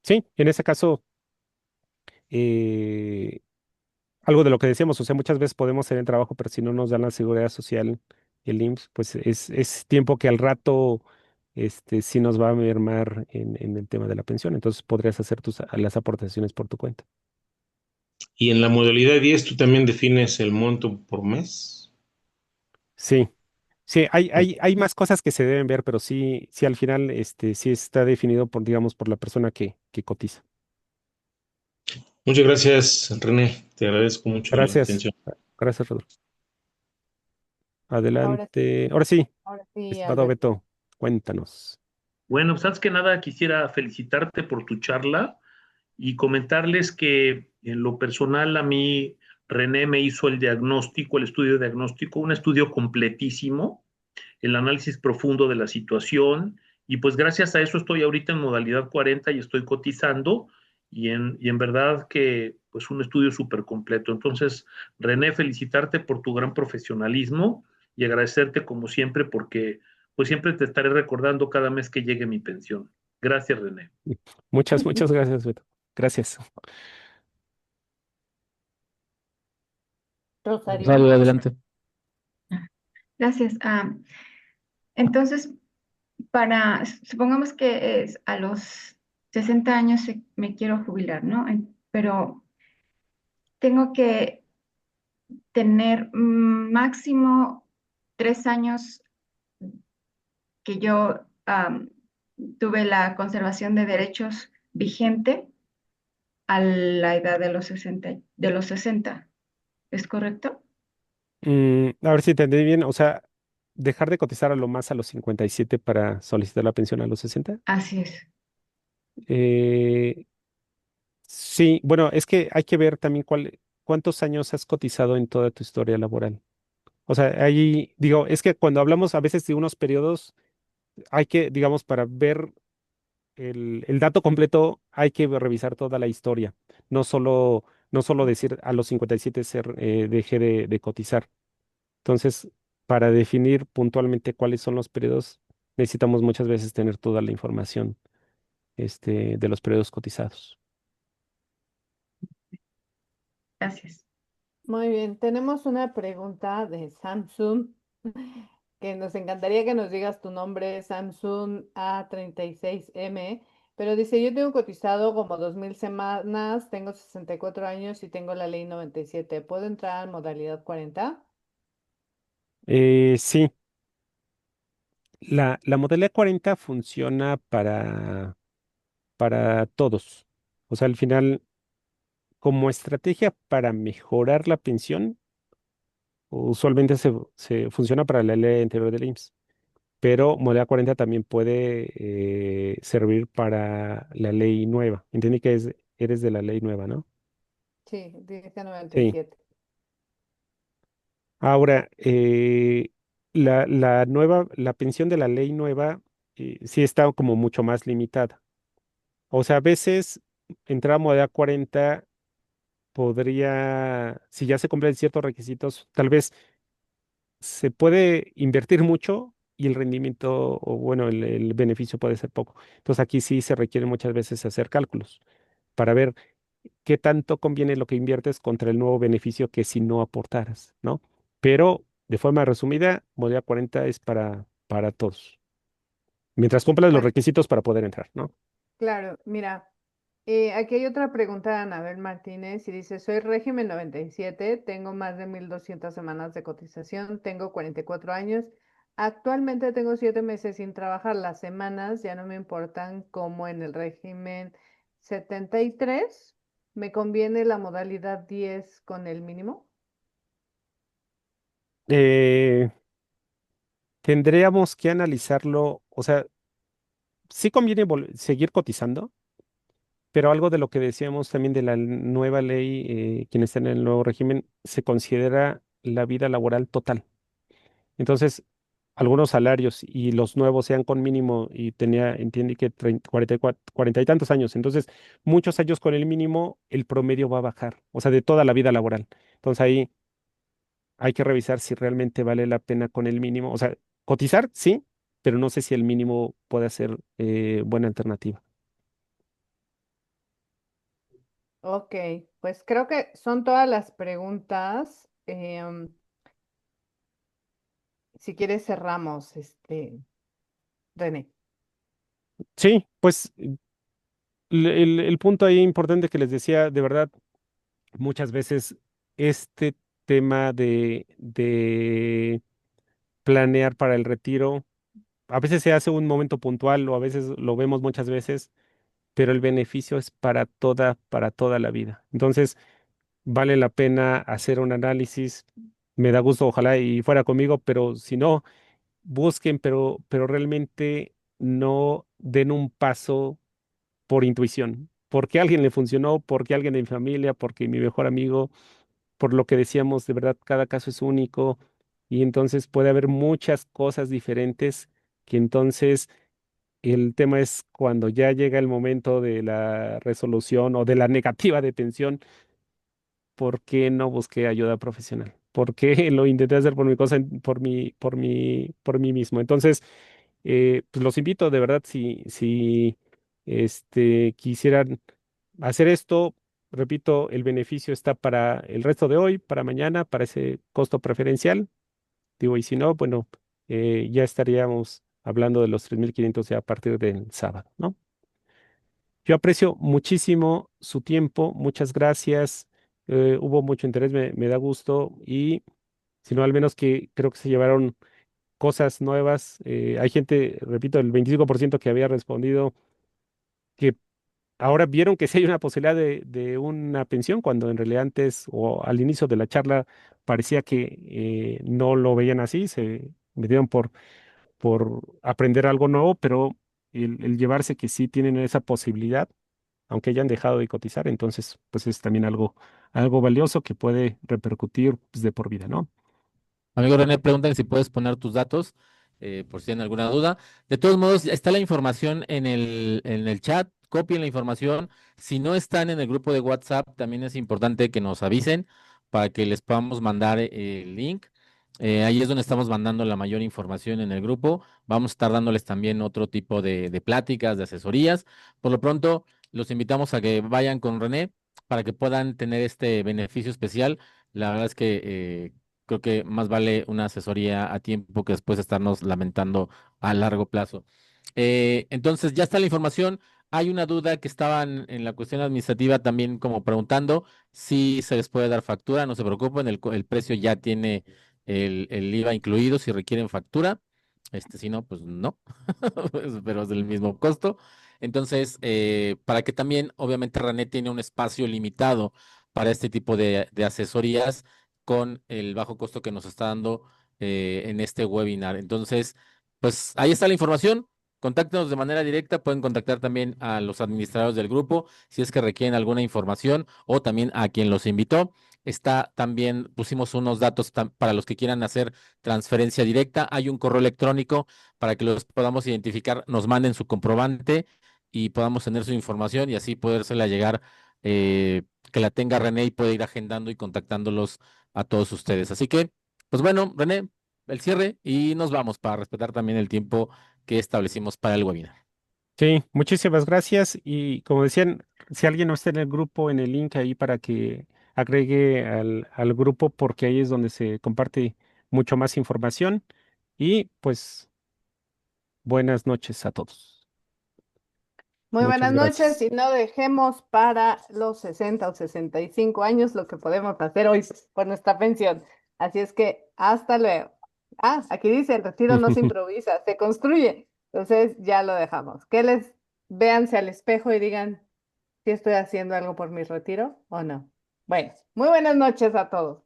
Sí, en ese caso, eh, algo de lo que decíamos, o sea, muchas veces podemos tener trabajo, pero si no nos dan la seguridad social y el IMSS, pues es tiempo que al rato sí nos va a mermar en el tema de la pensión. Entonces podrías hacer las aportaciones por tu cuenta. Y en la modalidad 10 tú también defines el monto por mes. Sí, sí, hay más cosas que se deben ver, pero sí, sí al final sí está definido por, digamos, por la persona que cotiza. Muchas gracias, René. Te agradezco mucho la Gracias. atención. Gracias, Rodolfo. Ahora sí, Adelante. ahora sí, Estimado Alberto. Beto, cuéntanos. Bueno, pues antes que nada quisiera felicitarte por tu charla y comentarles que en lo personal a mí René me hizo el diagnóstico, el estudio de diagnóstico, un estudio completísimo, el análisis profundo de la situación y pues gracias a eso estoy ahorita en modalidad 40 y estoy cotizando y en verdad que pues un estudio súper completo. Entonces, René, felicitarte por tu gran profesionalismo y agradecerte como siempre porque pues siempre te estaré recordando cada mes que llegue mi pensión. Gracias, René. Muchas gracias, Beto. Gracias. Rosario. Rosario, adelante. Gracias. Entonces, supongamos que es a los 60 años me quiero jubilar, ¿no? Pero tengo que tener máximo 3 años que yo tuve la conservación de derechos vigente a la edad de los 60. ¿Es correcto? A ver si entendí bien. O sea, dejar de cotizar a lo más a los 57 para solicitar la pensión a los 60. Así es. Eh, sí, bueno, es que hay que ver también cuántos años has cotizado en toda tu historia laboral. O sea, ahí digo, es que cuando hablamos a veces de unos periodos, hay que, digamos, para ver el dato completo, hay que revisar toda la historia. No solo decir a los 57 dejé de cotizar. Entonces, para definir puntualmente cuáles son los periodos, necesitamos muchas veces tener toda la información de los periodos cotizados. Gracias. Muy bien, tenemos una pregunta de Samsung que nos encantaría que nos digas tu nombre, Samsung A36M, pero dice, yo tengo cotizado como 2000 semanas, tengo 64 años y tengo la ley 97. ¿Puedo entrar en modalidad 40? Sí, la modalidad 40 funciona para todos. O sea, al final, como estrategia para mejorar la pensión, usualmente se funciona para la ley anterior del IMSS. Pero modalidad 40 también puede servir para la ley nueva. Entendí que eres de la ley nueva, ¿no? Sí, dice Sí. 97. Ahora, la pensión de la ley nueva sí está como mucho más limitada. O sea, a veces entrar a modalidad 40 podría, si ya se cumplen ciertos requisitos, tal vez se puede invertir mucho y el rendimiento, o bueno, el beneficio puede ser poco. Entonces aquí sí se requiere muchas veces hacer cálculos para ver qué tanto conviene lo que inviertes contra el nuevo beneficio que si no aportaras, ¿no? Pero de forma resumida, modalidad 40 es para todos, mientras cumplas los Bueno, requisitos para poder entrar, ¿no? claro, mira, aquí hay otra pregunta de Anabel Martínez y dice, soy régimen 97, tengo más de 1200 semanas de cotización, tengo 44 años, actualmente tengo 7 meses sin trabajar, las semanas ya no me importan como en el régimen 73, ¿me conviene la modalidad 10 con el mínimo? Eh, Tendríamos que analizarlo, o sea, sí conviene seguir cotizando, pero algo de lo que decíamos también de la nueva ley, quienes están en el nuevo régimen, se considera la vida laboral total. Entonces, algunos salarios y los nuevos sean con mínimo y entiende que 30, 44 40 y tantos años. Entonces, muchos años con el mínimo, el promedio va a bajar, o sea, de toda la vida laboral. Entonces, ahí hay que revisar si realmente vale la pena con el mínimo. O sea, cotizar, sí, pero no sé si el mínimo puede ser buena alternativa. Ok, pues creo que son todas las preguntas. Si quieres cerramos, René. Sí, pues el punto ahí importante que les decía, de verdad, muchas veces este tema de planear para el retiro, a veces se hace un momento puntual o a veces lo vemos muchas veces, pero el beneficio es para toda la vida. Entonces, vale la pena hacer un análisis. Me da gusto, ojalá y fuera conmigo, pero si no, busquen, pero realmente no den un paso por intuición, porque a alguien le funcionó, porque a alguien de mi familia, porque mi mejor amigo, por lo que decíamos, de verdad, cada caso es único y entonces puede haber muchas cosas diferentes que entonces el tema es cuando ya llega el momento de la resolución o de la negativa de pensión, ¿por qué no busqué ayuda profesional? ¿Por qué lo intenté hacer por mi cosa, por mí mismo? Entonces, pues los invito de verdad, si quisieran hacer esto, repito, el beneficio está para el resto de hoy, para mañana, para ese costo preferencial. Digo, y si no, bueno, ya estaríamos hablando de los 3.500 ya a partir del sábado, ¿no? Yo aprecio muchísimo su tiempo, muchas gracias. Hubo mucho interés, me da gusto y si no, al menos que creo que se llevaron cosas nuevas. Hay gente, repito, el 25% que había respondido que ahora vieron que sí hay una posibilidad de una pensión, cuando en realidad antes o al inicio de la charla parecía que no lo veían así, se metieron por aprender algo nuevo, pero el llevarse que sí tienen esa posibilidad, aunque hayan dejado de cotizar, entonces pues es también algo valioso que puede repercutir pues, de por vida, ¿no? Amigo René, preguntan si puedes poner tus datos por si tienen alguna duda. De todos modos, está la información en el chat. Copien la información. Si no están en el grupo de WhatsApp, también es importante que nos avisen para que les podamos mandar el link. Ahí es donde estamos mandando la mayor información en el grupo. Vamos a estar dándoles también otro tipo de pláticas, de asesorías. Por lo pronto, los invitamos a que vayan con René para que puedan tener este beneficio especial. La verdad es que creo que más vale una asesoría a tiempo que después estarnos lamentando a largo plazo. Entonces, ya está la información. Hay una duda que estaban en la cuestión administrativa también como preguntando si se les puede dar factura. No se preocupen, el precio ya tiene el IVA incluido si requieren factura. Si no, pues no, pero es del mismo costo. Entonces, para que también, obviamente, René tiene un espacio limitado para este tipo de asesorías con el bajo costo que nos está dando en este webinar. Entonces, pues ahí está la información. Contáctenos de manera directa, pueden contactar también a los administradores del grupo si es que requieren alguna información o también a quien los invitó. Está también, pusimos unos datos para los que quieran hacer transferencia directa. Hay un correo electrónico para que los podamos identificar, nos manden su comprobante y podamos tener su información y así podérsela llegar, que la tenga René y puede ir agendando y contactándolos a todos ustedes. Así que, pues bueno, René, el cierre y nos vamos para respetar también el tiempo que establecimos para el webinar. Sí, muchísimas gracias. Y como decían, si alguien no está en el grupo, en el link ahí para que agregue al grupo, porque ahí es donde se comparte mucho más información. Y pues buenas noches a todos. Muy Muchas buenas noches gracias. y no dejemos para los 60 o 65 años lo que podemos hacer hoy por nuestra pensión. Así es que hasta luego. Ah, aquí dice, el retiro no se improvisa, se construye. Entonces ya lo dejamos. Que les véanse al espejo y digan si estoy haciendo algo por mi retiro o no. Bueno, muy buenas noches a todos.